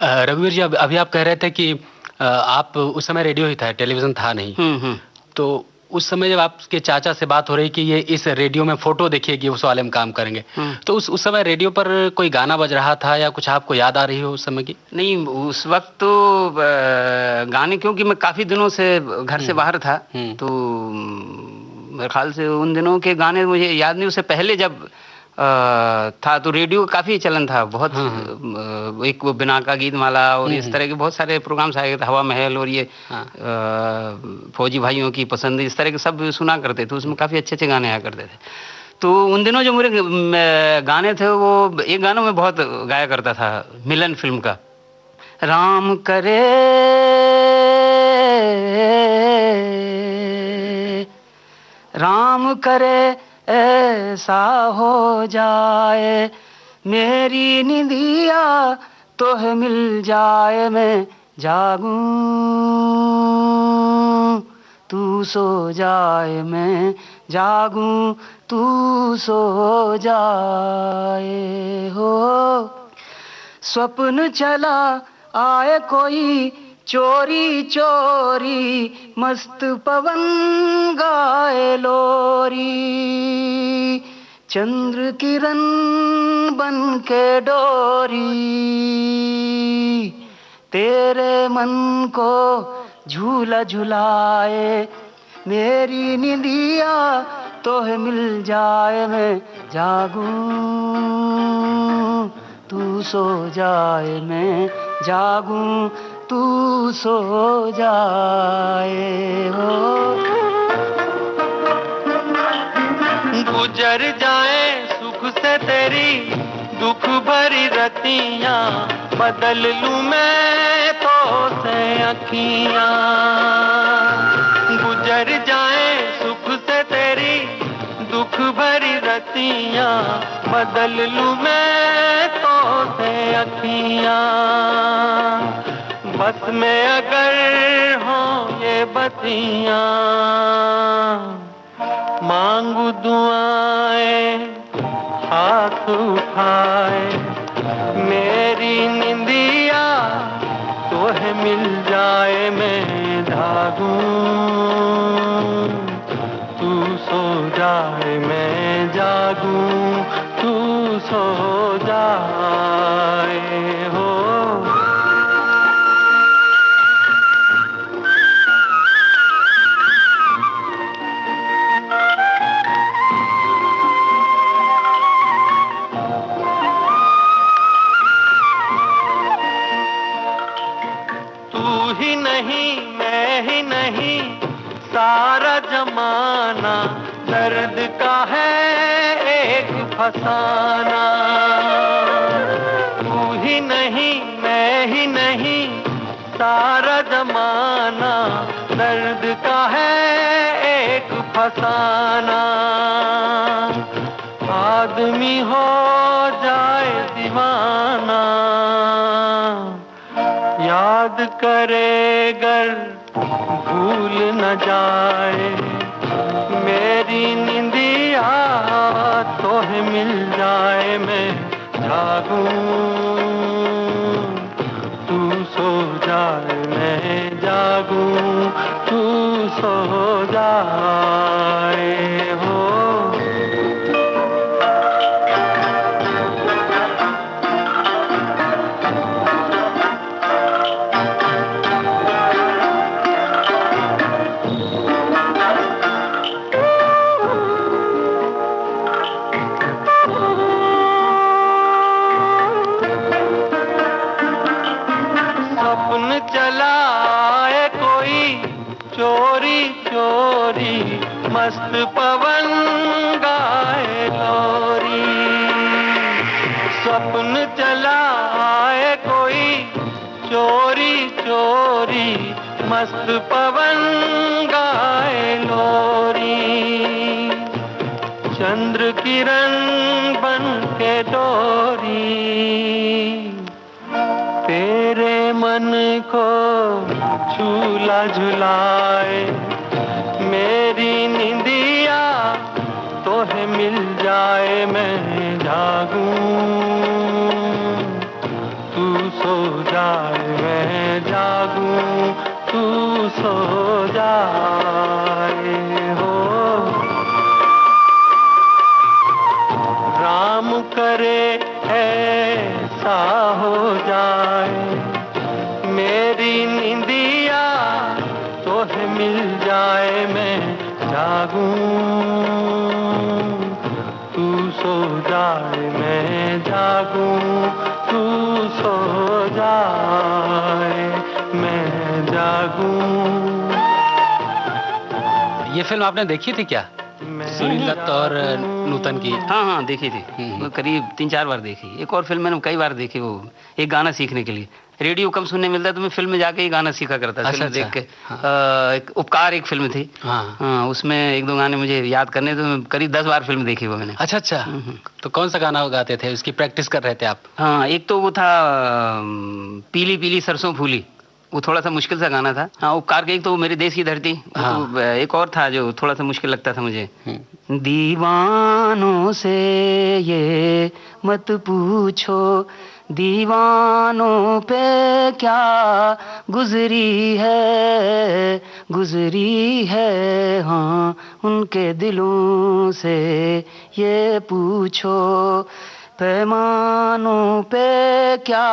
रघुवीर जी, अभी आप कह रहे थे कि आप उस समय रेडियो ही था, टेलीविजन था नहीं। तो उस समय जब आपके चाचा से बात हो रही कि ये इस रेडियो में फोटो देखिएगी, उस वाले में काम करेंगे, तो उस समय रेडियो पर कोई गाना बज रहा था या कुछ आपको याद आ रही हो उस समय की? नहीं, उस वक्त तो गाने, क्योंकि मैं काफी दिनों से घर से बाहर था, तो मेरे ख्याल से उन दिनों के गाने मुझे याद नहीं। उससे पहले जब था तो रेडियो का काफी चलन था बहुत। एक वो बिना का गीत माला और इस तरह के बहुत सारे प्रोग्राम्स आए थे, हवा महल और ये फौजी भाइयों की पसंद, इस तरह के सब सुना करते थे। उसमें काफी अच्छे गाने आया करते थे। तो उन दिनों जो मेरे गाने थे, वो एक गाना मैं बहुत गाया करता था, मिलन फिल्म का। राम करे ऐसा हो जाए, मेरी निंदिया तोहे मिल जाए, मैं जागूं तू सो जाए, मैं जागूं तू सो जाए। हो स्वप्न चला आए कोई चोरी चोरी, मस्त पवन गाए लोरी, चंद्र किरण बन के डोरी, तेरे मन को झूला झुलाए, मेरी निंदिया तोहे मिल जाए, मैं जागूं तू सो जाए, मैं जागूं तू सो जाए हो। गुजर जाए सुख से तेरी दुख भरी रतियां, बदल लूं मैं तो से अखियां। गुजर जाए सुख से तेरी दुख भरी रतियां, बदल लूं मैं तो से अखियां। बस में अगर हो ये बतियां, मांगू दुआएं हाथ उठाए, मेरी निंदिया तोहे मिल जाए, मैं जागूं तू सो जाए, मैं जागूं तू सो जाए हो। ही नहीं मैं ही नहीं सारा जमाना, दर्द का है एक फसाना। तू ही नहीं मैं ही नहीं सारा जमाना, दर्द का है एक फसाना। आदमी हो जाए दीवाना, याद करे गर भूल न जाए, मेरी निंदिया तोहे मिल जाए, मैं जागूं तू सो जाए, मैं जागूं तू सो जाए हो। चलाए कोई चोरी चोरी, मस्त पवन गाए लोरी। स्वप्न चलाए कोई चोरी चोरी, मस्त पवन गाए लोरी। चंद्र किरण बन के डोरी, तेरे मन को झूला झुलाए, मेरी निंदिया तोहे मिल जाए, मैं जागूं तू सो जाए, मैं जागूं तू सो जाए हो। राम करे ऐसा हो जाए, मेरी निंदिया तोहे मिल जाए, मैं जागूं तू सो जाए, मैं जागूं तू सो जाए, मैं जागूं। ये फिल्म आपने देखी थी क्या, सुनील दत्त और नूतन की? हाँ हाँ देखी थी, करीब 3-4 बार देखी। एक और फिल्म मैंने कई बार देखी, वो एक गाना सीखने के लिए। रेडियो कम सुनने मिलता है तो मैं फिल्म में जाके ही गाना सीखा करता। अच्छा, फिल्म अच्छा, देख के हाँ। एक उपकार एक फिल्म थी, हाँ। उसमें 1-2 गाने मुझे याद करने, तो मैं करीब 10 बार फिल्म देखी वो मैंने। अच्छा अच्छा, तो कौन सा गाना गाते थे, उसकी प्रैक्टिस कर रहे थे आप? हाँ, एक तो वो था पीली पीली सरसों फूली, वो थोड़ा सा मुश्किल सा गाना था। हाँ, उपकार के एक तो मेरे देश की धरती, हाँ। तो एक और था जो थोड़ा सा मुश्किल लगता था मुझे। दीवानों से ये मत पूछो, दीवानों पे क्या गुजरी है, हाँ उनके दिलों से ये पूछो। पैमानों पे क्या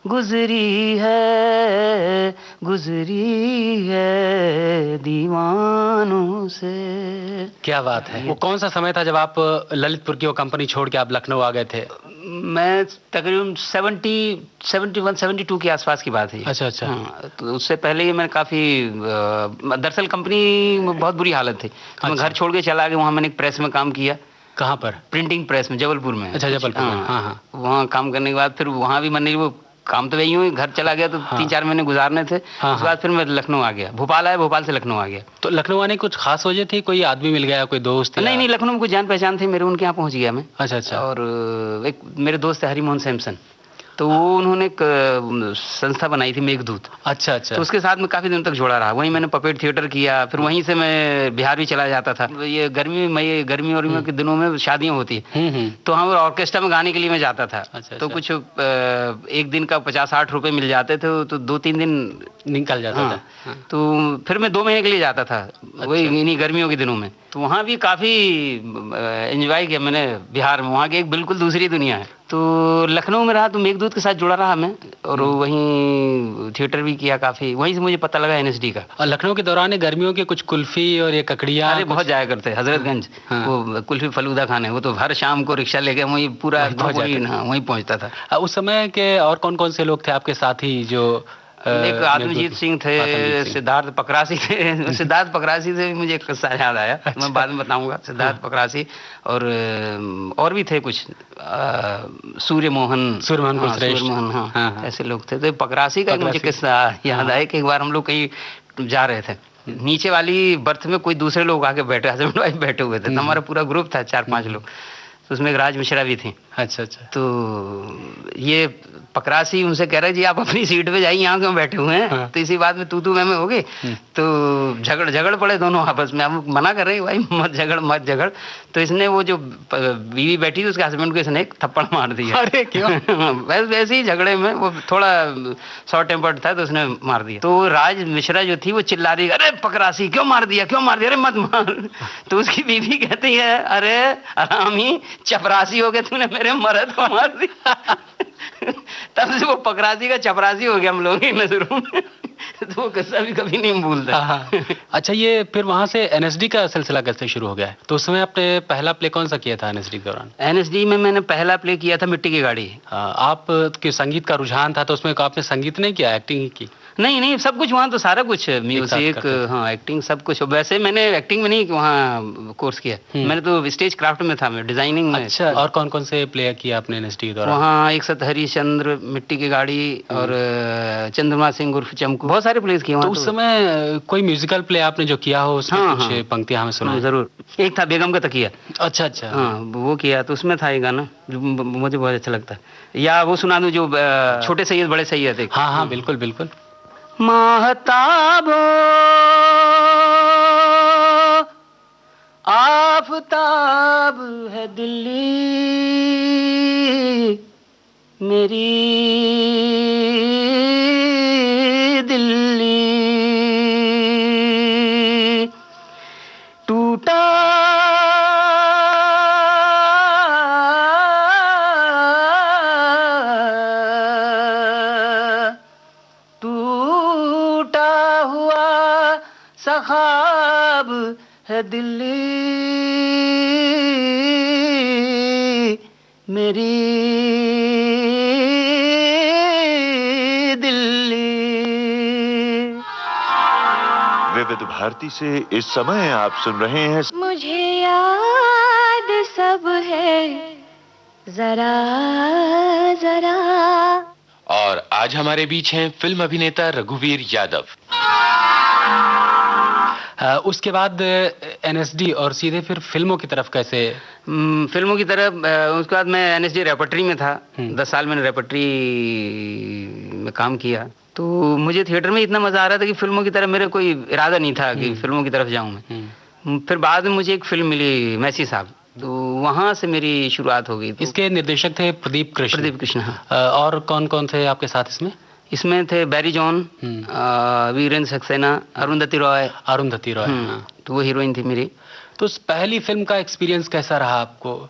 गुजरी है दीवानों से। क्या बात है। वो कौन सा समय था जब आप ललितपुर की वो कंपनी छोड़ के आप लखनऊ आ गए थे? मैं तकरीबन 71, 72 के आसपास की बात है। अच्छा अच्छा। हाँ, तो उससे पहले ही मैं काफ़ी दरअसल कंपनी में बहुत बुरी हालत थी, तो मैं घर छोड़ के चला गया। वहाँ मैंने एक प्रेस में काम किया। कहाँ पर? प्रिंटिंग प्रेस में, जबलपुर में। अच्छा, जबलपुर में। हाँ हाँ। वहाँ काम करने के बाद फिर वहाँ भी मैंने वो काम तो वही हुई, घर चला गया तो 3-4 महीने गुजारने थे। उसके बाद फिर मैं लखनऊ आ गया, भोपाल आया, भोपाल से लखनऊ आ गया। तो लखनऊ आने की कुछ खास वजह थी? कोई आदमी मिल गया, कोई दोस्त? नहीं, लखनऊ में कोई जान पहचान थी मेरे, उनके यहाँ पहुँच गया मैं। अच्छा अच्छा। और एक मेरे दोस्त है हरिमोहन सैमसन, तो वो उन्होंने एक संस्था बनाई थी मेघदूत। अच्छा अच्छा। तो उसके साथ में काफी दिनों तक जुड़ा रहा। वहीं मैंने पपेट थिएटर किया, फिर वहीं से मैं बिहार भी चला जाता था। ये गर्मी और के दिनों में शादियां होती है, तो हम ऑर्केस्ट्रा में गाने के लिए मैं जाता था। अच्छा, तो कुछ एक दिन का 50-60 रुपए मिल जाते थे, तो 2-3 दिन निकल जाता था। हाँ। तो फिर मैं 2 महीने के लिए जाता था, वही इन्हीं गर्मियों के दिनों में। तो वहाँ भी काफ़ी एंजॉय किया मैंने बिहार में। वहाँ की एक बिल्कुल दूसरी दुनिया है। तो लखनऊ में रहा तो मेघदूत के साथ जुड़ा रहा मैं, और वहीं थिएटर भी किया काफ़ी। वहीं से मुझे पता लगा एनएसडी का। और लखनऊ के दौरान गर्मियों के कुछ कुल्फी और ये ककड़ियाँ? अरे बहुत जाया करते, हजरतगंज। वो कुल्फी फलूदा खाने, वो तो हर शाम को रिक्शा लेके वहीं पूरा वहीं पहुँचता था। उस समय के और कौन कौन से लोग थे आपके साथी? जो एक आत्मजीत सिंह थे, सिद्धार्थ पकरासी थे। सिद्धार्थ पकरासी से मुझे एक किस्सा याद आया। मैं बाद में बताऊंगा। सिद्धार्थ पकरासी और भी थे कुछ, सूर्यमोहन, हाँ, ऐसे लोग थे। तो पकरासी का मुझे किस्सा याद आया कि एक बार हम लोग कहीं जा रहे थे, नीचे वाली बर्थ में कोई दूसरे लोग आके बैठे, हस्बैंड वाइफ बैठे हुए थे। हमारा पूरा ग्रुप था 4-5 लोग, तो उसमें एक राज मिश्रा भी थी। अच्छा अच्छा। तो ये पकरासी उनसे कह रहे जी आप अपनी सीट पे जाइए, यहाँ क्यों बैठे हुए हैं? हाँ। तो इसी बात में तू मैं हो गई। तो झगड़ पड़े दोनों आपस में। हम मना कर रहे हैं भाई मत झगड़। तो इसने वो जो बीवी बैठी थी उसके हस्बैंड को इसने एक थप्पड़ मार दिया। अरे क्यों? वैसे ही झगड़े में वो थोड़ा शॉर्ट टेम्पर्ड था, तो उसने मार दिया। तो राज मिश्रा जो थी वो चिल्ला रही, अरे पकरासी क्यों मार दिया, अरे मत मार। तो उसकी बीवी कहती है, अरे आरामी चपरासी हो गया, तूने मेरे मर्द को मार दिया। तब से वो पकरासी का चपरासी हो गया हम लोगों की नजरों में। तो वो किस्सा भी कभी नहीं भूलता। अच्छा, ये फिर वहां से एनएसडी का सिलसिला कैसे शुरू हो गया है? तो उस समय आपने पहला प्ले कौन सा किया था एनएसडी के दौरान? एनएसडी में मैंने पहला प्ले किया था मिट्टी की गाड़ी। आप के संगीत का रुझान था, तो उसमें आपने संगीत नहीं किया, एक्टिंग ही की? नहीं, सब कुछ वहाँ तो सारा कुछ, म्यूजिक, हाँ, एक्टिंग, सब कुछ। वैसे मैंने एक्टिंग में नहीं वहाँ कोर्स किया, मैंने तो स्टेज क्राफ्ट में था, मैं डिजाइनिंग में। अच्छा, और कौन कौन से प्ले किया आपने एनएसडी के दौरान? वहाँ एक साथ हरिश्चंद्र, मिट्टी की गाड़ी और चंद्रमा सिंह उर्फ चमकू, बहुत सारे प्लेस किए। तो उस समय कोई म्यूजिकल प्ले आपने जो किया हो उसमें कुछ पंक्तियां हमें सुना? जरूर। एक था बेगम का तकिया। अच्छा अच्छा। हाँ, वो किया, तो उसमें था ये गाना जो मुझे बहुत अच्छा लगता है। या वो सुना दूं जो छोटे सैयद बड़े सैयद। हाँ, बिल्कुल बिल्कुल। महताबो आफताब है दिल्ली मेरी दिल्ली, टूटा ख्वाब है दिल्ली मेरी दिल्ली। विविध भारती से इस समय आप सुन रहे हैं मुझे याद सब है जरा जरा। और आज हमारे बीच हैं फिल्म अभिनेता रघुवीर यादव। उसके बाद एनएसडी और सीधे फिर फिल्मों की तरफ कैसे? फिल्मों की तरफ उसके बाद मैं एनएसडी रेपर्टरी में था। 10 साल मैंने रेपर्टरी में काम किया। तो मुझे थिएटर में इतना मजा आ रहा था कि फिल्मों की तरफ मेरा कोई इरादा नहीं था कि फिल्मों की तरफ जाऊं मैं। फिर बाद में मुझे एक फिल्म मिली मैसी साहब, तो वहां से मेरी शुरुआत हो गई। तो इसके निर्देशक थे प्रदीप कृष्ण। हाँ। और कौन कौन थे आपके साथ इसमें? इसमें थे बैरी जॉन, वीरेंद्र सक्सेना, अरुंधति रॉय। हाँ। तो वो हीरोइन थी मेरी। तो उस पहली फिल्म का एक्सपीरियंस कैसा रहा आपको?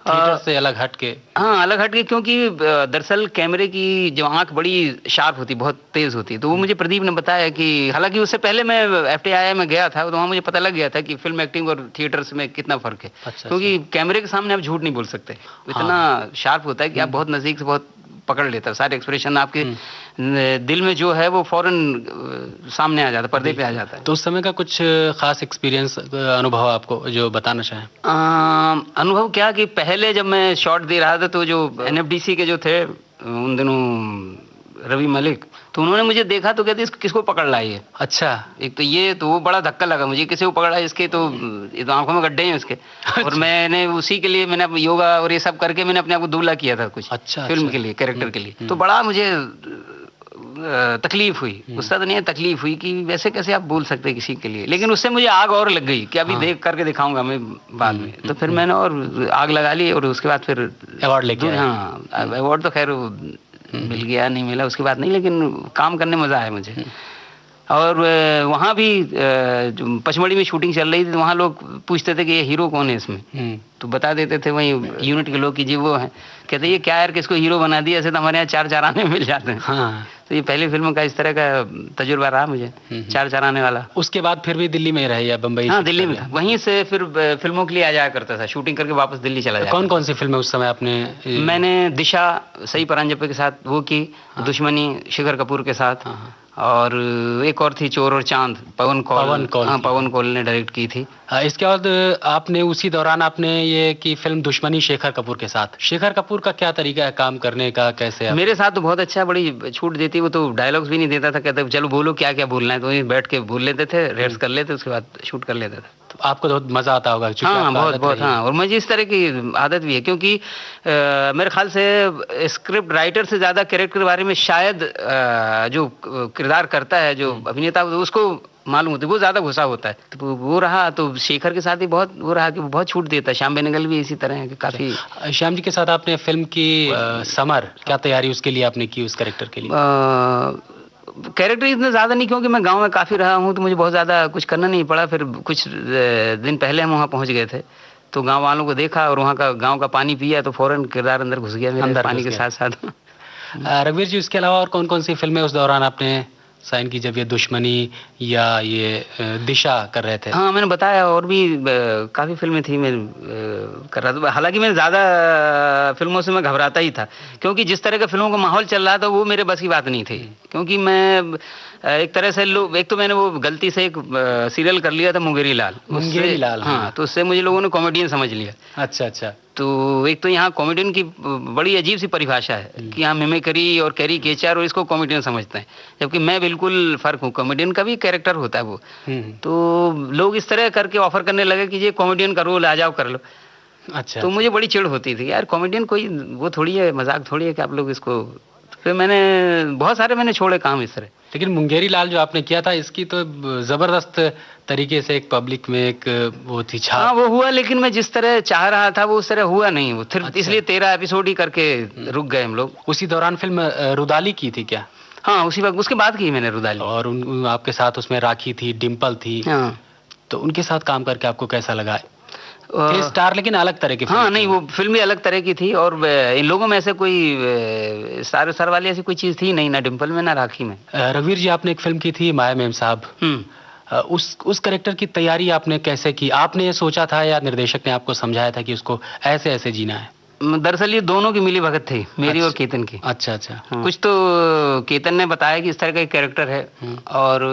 थिएटर से अलग हट के? हाँ, अलग हट के, क्योंकि दरअसल कैमरे की जो आंख बड़ी शार्प होती, बहुत तेज होती, तो वो मुझे प्रदीप ने बताया कि हालांकि उससे पहले मैं FTII में गया था, तो वहाँ मुझे पता लग गया था कि फिल्म एक्टिंग और थिएटर्स में कितना फर्क है। अच्छा, क्योंकि कैमरे के सामने आप झूठ नहीं बोल सकते, इतना शार्प होता है कि आप बहुत नजदीक से बहुत पकड़ लेता है, सारे एक्सप्रेशन आपके दिल में जो है वो फौरन सामने आ जाता है, पर्दे पे आ जाता है। तो उस समय का कुछ खास एक्सपीरियंस, अनुभव आपको जो बताना चाहें? अनुभव क्या कि पहले जब मैं शॉट दे रहा था तो जो NFDC के जो थे उन दिनों रवि मलिक, तो उन्होंने मुझे देखा तो कहते किसको पकड़ लाई है। अच्छा। एक तो ये, तो वो बड़ा धक्का लगा मुझे, किसी को पकड़ा है इसके, तो ये तो आंखों में गड्ढे हैं इसके। और मैंने उसी के लिए मैंने योगा और ये सब करके मैंने अपने आप को दूल्हा किया था कुछ फिल्म के लिए, कैरेक्टर के लिए। तो बड़ा मुझे तकलीफ हुई, गुस्सा तो नहीं है, तकलीफ हुई कि वैसे कैसे आप बोल सकते किसी के लिए। लेकिन उससे मुझे आग और लग गई कि अभी देख करके दिखाऊंगा मैं बाद में। तो फिर मैंने और आग लगा ली और उसके बाद फिर अवार्ड लेके। हाँ, अवार्ड तो खैर मिल गया, नहीं मिला उसकी बात नहीं, लेकिन काम करने में मजा आया मुझे। और वहाँ भी जो पचमढ़ी में शूटिंग चल रही थी, तो वहाँ लोग पूछते थे कि ये हीरो कौन है इसमें, तो बता देते थे वहीं यूनिट के लोग कि जी वो है। कहते ये क्या यार, किसको हीरो बना दिया, ऐसे तो हमारे यहाँ 4 चाराने मिल जाते हैं। हाँ। तो ये पहली फिल्म का इस तरह का तजुर्बा रहा मुझे, 4 चाराने वाला। उसके बाद फिर भी दिल्ली में रहे या बम्बई? हाँ, दिल्ली में था। वहीं से फिर फिल्मों के लिए आ जाया करता था, शूटिंग करके वापस दिल्ली चला जाता। कौन कौन सी फिल्में उस समय आपने? मैंने दिशा सई परांजपे के साथ वो की, दुश्मनी शेखर कपूर के साथ, और एक और थी चोर और चांद, पवन कौल ने डायरेक्ट की थी। इसके बाद आपने उसी दौरान आपने ये की फिल्म दुश्मनी शेखर कपूर के साथ। शेखर कपूर का क्या तरीका है काम करने का, कैसे? मेरे साथ तो बहुत अच्छा, बड़ी छूट देती, वो तो डायलॉग्स भी नहीं देता था, कहता चलो बोलो क्या क्या बोलना है, तो वहीं बैठ के बोल लेते थे, रिहर्स कर लेते, उसके बाद शूट कर लेते थे। तो आपको बहुत मजा आता होगा? हाँ, बहुत। हाँ, और मुझे इस तरह की आदत भी है, क्योंकि मेरे ख्याल से स्क्रिप्ट राइटर से ज्यादा कैरेक्टर के बारे में शायद जो किरदार करता है, जो अभिनेता, उसको मालूम होता है, वो ज्यादा घुसा होता है। तो वो रहा, तो शेखर के साथ ही बहुत वो रहा कि वो बहुत छूट देता है। श्याम बेनेगल भी इसी तरह है कि काफी। श्याम जी के साथ आपने फिल्म की समर, क्या तैयारी उसके लिए आपने की, उस कैरेक्टर के लिए? कैरेक्टर इतना ज़्यादा नहीं, क्योंकि मैं गांव में काफ़ी रहा हूं, तो मुझे बहुत ज़्यादा कुछ करना नहीं पड़ा। फिर कुछ दिन पहले हम वहाँ पहुँच गए थे, तो गांव वालों को देखा और वहाँ का गांव का पानी पिया, तो फौरन किरदार अंदर घुस गया मेरे, पानी के साथ साथ। रघुवीर जी, इसके अलावा और कौन कौन सी फिल्में उस दौरान आपने साइन की, जब ये दुश्मनी या ये दिशा कर रहे थे? हाँ, मैंने बताया, और भी काफ़ी फिल्में थी मैं कर रहा था। हालांकि मैं ज़्यादा फिल्मों से मैं घबराता ही था, क्योंकि जिस तरह का फिल्मों का माहौल चल रहा था वो मेरे बस की बात नहीं थी। क्योंकि मैं एक तरह से एक तो मैंने वो गलती से एक सीरियल कर लिया था, मुंगेरी लाल। हाँ, तो उससे मुझे लोगों ने कॉमेडियन समझ लिया। अच्छा। तो एक तो यहाँ कॉमेडियन की बड़ी अजीब सी परिभाषा है कि यहाँ मिमिक्री और कैरिकेचर और इसको कॉमेडियन समझते हैं, जबकि मैं बिल्कुल फर्क हूँ। कॉमेडियन का भी कैरेक्टर होता है वो। तो लोग इस तरह करके ऑफर करने लगे कि ये कॉमेडियन का रोल, आ जाओ कर लो। अच्छा। तो मुझे बड़ी चिढ़ होती थी, यार कॉमेडियन कोई वो थोड़ी है, मजाक थोड़ी है कि आप लोग इसको। फिर मैंने बहुत सारे मैंने छोड़े काम इस तरह। लेकिन मुंगेरी लाल जो आपने किया था, इसकी तो जबरदस्त तरीके से एक पब्लिक में एक वो थी छाप। हाँ, वो हुआ, लेकिन मैं जिस तरह चाह रहा था वो उस तरह हुआ नहीं। वो फिर इसलिए 13 एपिसोड ही करके रुक गए हम लोग। उसी दौरान फिल्म रुदाली की थी क्या? हाँ, उसी वक्त, उसके बाद की मैंने रुदाली। और आपके साथ उसमें राखी थी, डिम्पल थी। हाँ। तो उनके साथ काम करके आपको कैसा लगा? स्टार लेकिन अलग तरह की। हाँ, नहीं, वो फिल्म भी अलग तरह की थी, और इन लोगों में ऐसे कोई स्टार वाली ऐसी कोई चीज थी नहीं, ना डिम्पल में ना राखी में। रघुवीर जी, आपने एक फिल्म की थी माया मेम साहब। उस कैरेक्टर की तैयारी आपने कैसे की? आपने ये सोचा था या निर्देशक ने आपको समझाया था कि उसको ऐसे ऐसे जीना है? दरअसल ये दोनों की मिली भगत थी, मेरी और केतन की। अच्छा। हाँ। कुछ तो केतन ने बताया कि इस तरह का एक कैरेक्टर है और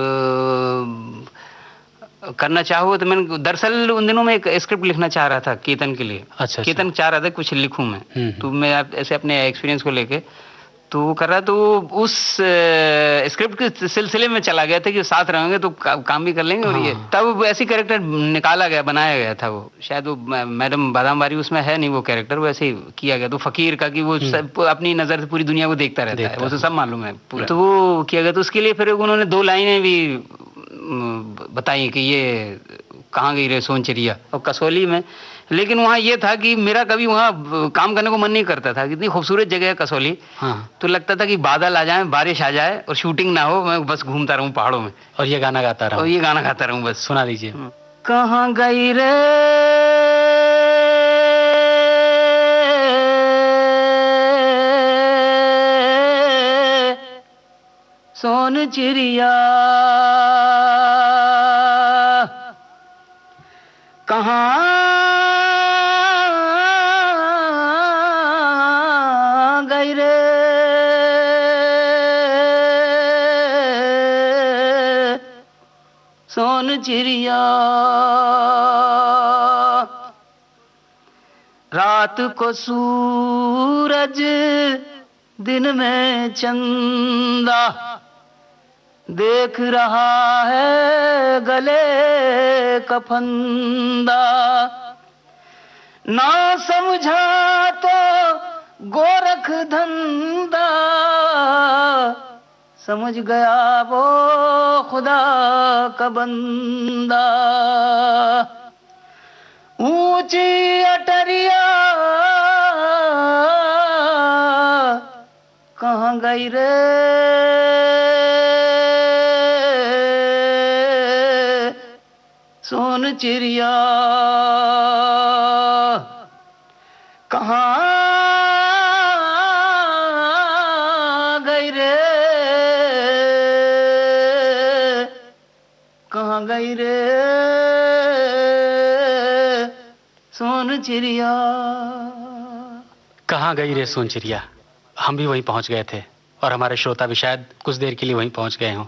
करना चाहो, तो मैंने दरअसल उन दिनों में एक स्क्रिप्ट लिखना चाह रहा था केतन के लिए। अच्छा। केतन चाह रहा था कुछ लिखूं मैं, तो मैं ऐसे अपने एक्सपीरियंस को लेके तो वो कर रहा, तो उस स्क्रिप्ट के सिलसिले में चला गया था कि साथ रहेंगे तो काम भी कर लेंगे। और ये तब ऐसी कैरेक्टर निकाला गया, बनाया गया था। वो शायद वो मैडम बादामबारी उसमें है नहीं वो कैरेक्टर, वो ऐसे ही किया गया। तो फकीर का कि वो अपनी नजर से पूरी दुनिया को देखता रहता है, वो तो सब मालूम है पूरा। तो वो किया गया। तो उसके लिए फिर उन्होंने 2 लाइनें भी बताई कि ये कहाँ गई रे सोनचरिया, और कसौली में। लेकिन वहाँ ये था कि मेरा कभी वहाँ काम करने को मन नहीं करता था, कितनी खूबसूरत जगह है कसौली। हाँ। तो लगता था कि बादल आ जाए, बारिश आ जाए और शूटिंग ना हो, मैं बस घूमता रहूं पहाड़ों में और ये गाना गाता रहूं। बस। सुना दीजिए। कहाँ गई रे सोन चिड़िया कहाँ गई रे सोन चिड़िया। रात को सूरज दिन में चंदा देख रहा है गले का फंदा। ना समझा तो गोरख धंधा समझ गया वो खुदा का बंदा। ऊंची अटरिया कहाँ गई रे सोन चिड़िया कहाँ गई रे कहाँ गई रे सोन चिड़िया। कहाँ गई रे सोन चिड़िया, हम भी वहीं पहुंच गए थे और हमारे श्रोता भी शायद कुछ देर के लिए वहीं पहुंच गए हों।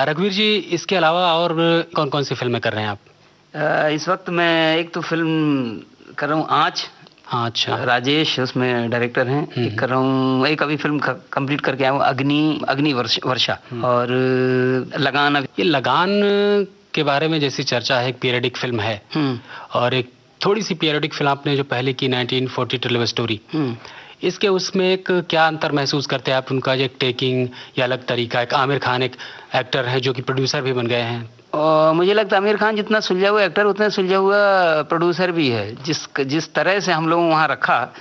रघुवीर जी, इसके अलावा और कौन कौन सी फिल्में कर रहे हैं आप? इस वक्त मैं एक तो फिल्म कर रहा हूँ आँच। हाँ, अच्छा। राजेश उसमें डायरेक्टर हैं। एक कर रहा हूँ, एक अभी फिल्म कंप्लीट करके आया हूँ, अग्नि वर्षा। और लगान। ये लगान के बारे में जैसी चर्चा है, एक पीरियडिक फिल्म है और एक थोड़ी सी पीरियडिक फिल्म आपने जो पहले की 1942 लव स्टोरी, इसके उसमें एक क्या अंतर महसूस करते हैं आप? उनका एक टेकिंग या अलग तरीका, एक आमिर खान एक एक्टर है जो कि प्रोड्यूसर भी बन गए हैं। और मुझे लगता है आमिर खान जितना सुलझा हुआ एक्टर उतना सुलझा हुआ प्रोड्यूसर भी है। जिस तरह से हम लोग वहाँ रखा,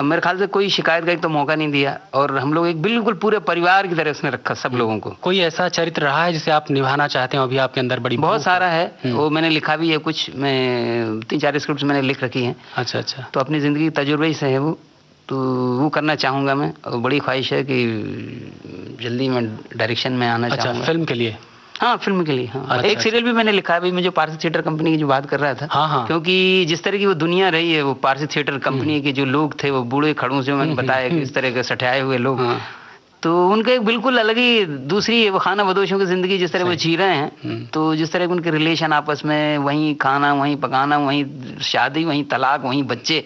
मेरे ख्याल से कोई शिकायत का एक तो मौका नहीं दिया और हम लोग एक बिल्कुल पूरे परिवार की तरह उसने रखा सब लोगों को। कोई ऐसा चरित्र रहा है जिसे आप निभाना चाहते हैं? अभी आपके अंदर बड़ी बहुत सारा है, वो मैंने लिखा भी है कुछ, मैं 3-4 स्क्रिप्ट मैंने लिख रखी हैं। अच्छा अच्छा। तो अपनी ज़िंदगी तजुर्बे से है वो, तो वो करना चाहूँगा मैं। और बड़ी ख्वाहिश है कि जल्दी मैं डायरेक्शन में आना चाहूँगा। अच्छा, फिल्म के लिए? हाँ, फिल्म के लिए। हाँ, अच्छा, एक सीरियल भी मैंने लिखा है अभी, मैं जो पारसी थिएटर कंपनी की जो बात कर रहा था। हाँ हाँ। क्योंकि जिस तरह की वो दुनिया रही है, वो पारसी थिएटर कंपनी के जो लोग थे, वो बूढ़े खड़ूस जो मैंने बताया इस तरह के सठाए हुए लोग, तो उनका एक बिल्कुल अलग ही दूसरी वो खाना बदोशों की जिंदगी जिस तरह वो जी रहे हैं। तो जिस तरह के उनके रिलेशन आपस में, वहीं खाना, वहीं पकाना, वहीं शादी, वहीं तलाक, वहीं बच्चे,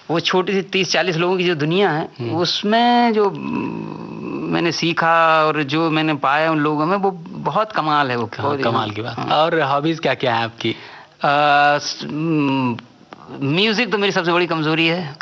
वो छोटी सी 30-40 लोगों की जो दुनिया है, उसमें जो मैंने सीखा और जो मैंने पाया उन लोगों में, वो बहुत कमाल है। वो कमाल की बात। और हॉबीज क्या क्या है आपकी? म्यूजिक तो मेरी सबसे बड़ी कमजोरी है। है।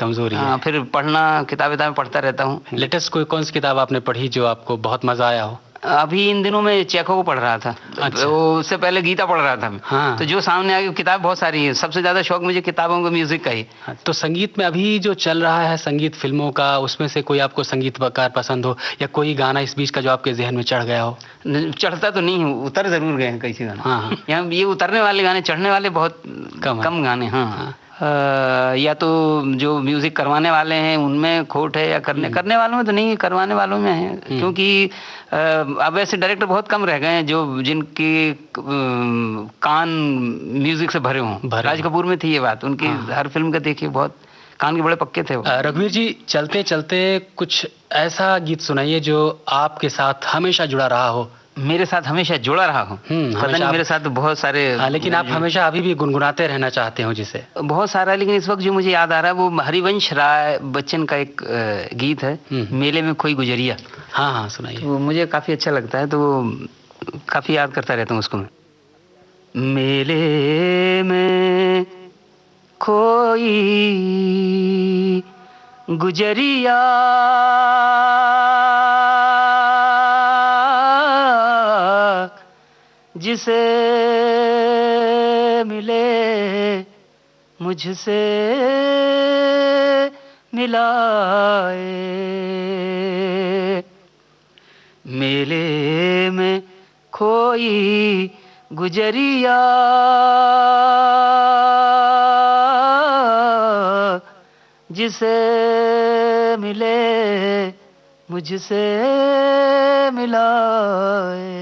फिर पढ़ना, किताबें पढ़ता रहता हूँ। लेटेस्ट कोई कौन सी किताब आपने पढ़ी जो आपको बहुत मजा आया हो? अभी इन दिनों में चेखव को पढ़ रहा था। अच्छा। वो उससे पहले गीता पढ़ रहा था मैं। हाँ। तो जो सामने आ गई किताब बहुत सारी है। सबसे ज्यादा शौक मुझे किताबों का, म्यूजिक का ही। तो संगीत में अभी जो चल रहा है, संगीत फिल्मों का, उसमें से कोई आपको संगीतकार पसंद हो या कोई गाना इस बीच का जो आपके जहन में चढ़ गया हो? चढ़ता तो नहीं हूँ, उतर जरूर गए हैं कई से गाने। हाँ। यहाँ ये उतरने वाले गाने, चढ़ने वाले बहुत कम गाने। हाँ। या तो जो म्यूजिक करवाने वाले हैं उनमें खोट है, या करने वालों में तो नहीं, करवाने वालों में है। क्योंकि अब ऐसे डायरेक्टर बहुत कम रह गए हैं जो जिनके कान म्यूजिक से भरे हों। राज कपूर में थी ये बात, उनकी हर फिल्म का देखिए बहुत कान के बड़े पक्के थे वो। रघुवीर जी, चलते चलते कुछ ऐसा गीत सुनाइए जो आपके साथ हमेशा जुड़ा रहा हो। मेरे साथ हमेशा जुड़ा रहा हूँ? पता नहीं, मेरे साथ तो बहुत सारे। लेकिन आप हमेशा अभी भी गुनगुनाते रहना चाहते हो जिसे? बहुत सारा, लेकिन इस वक्त जो मुझे याद आ रहा है वो हरिवंश राय बच्चन का एक गीत है, मेले में खोई गुजरिया। हाँ हाँ, सुनाइए। वो मुझे काफी अच्छा लगता है, तो काफी याद करता रहता हूँ उसको मैं। मेले में खोई गुजरिया जिसे मिले मुझसे मिलाए, मेले में खोई गुजरिया जिसे मिले मुझसे मिलाए।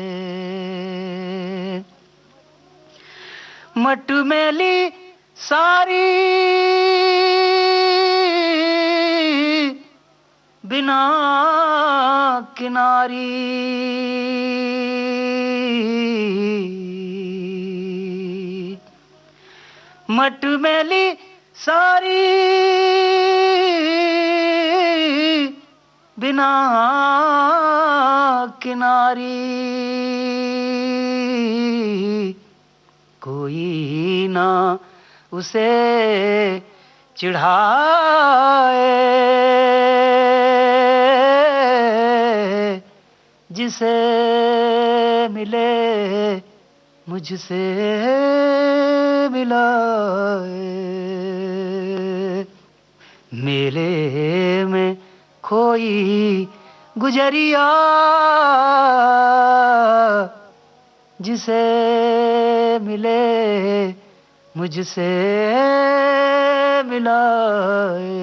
मटमैली सारी बिना किनारी, मटमैली सारी बिना किनारी, कोई ना उसे चिढ़ाए, जिसे मिले मुझसे मिलाए। मेले में खोई गुजरिया, जिसे मिले मुझसे मिलाए।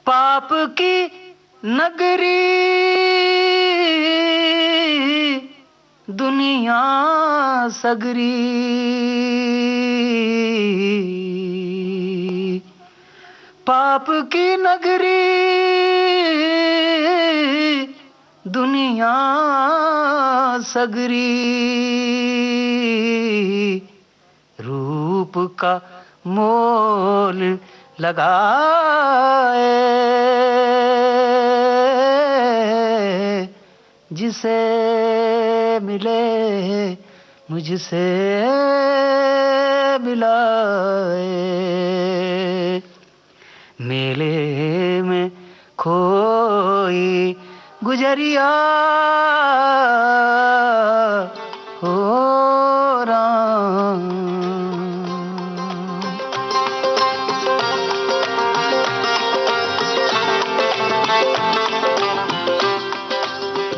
पाप की नगरी दुनिया सगरी, पाप की नगरी दुनिया सगरी, रूप का मोल लगाए, जिसे मिले मुझसे मिलाए। मेले में खोई गुजरिया हो राम।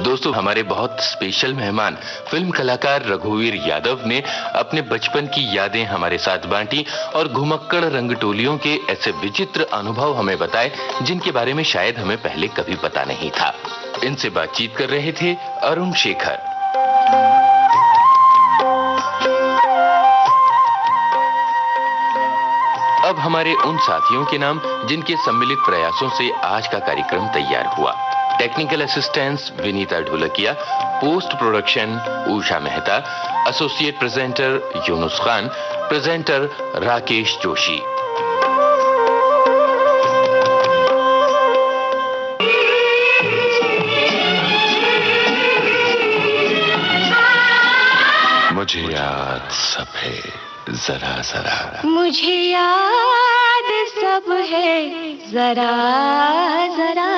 दोस्तों, हमारे बहुत स्पेशल मेहमान फिल्म कलाकार रघुवीर यादव ने अपने बचपन की यादें हमारे साथ बांटी और घुमक्कड़ रंगटोलियों के ऐसे विचित्र अनुभव हमें बताए जिनके बारे में शायद हमें पहले कभी पता नहीं था। इनसे बातचीत कर रहे थे अरुण शेखर। अब हमारे उन साथियों के नाम जिनके सम्मिलित प्रयासों से आज का कार्यक्रम तैयार हुआ। Technical assistance Vinita Dholakia, post production Usha Mehta, associate presenter Yunus Khan, presenter Rakesh Joshi. मुझे याद सब है जरा जरा, मुझे याद सब है जरा जरा,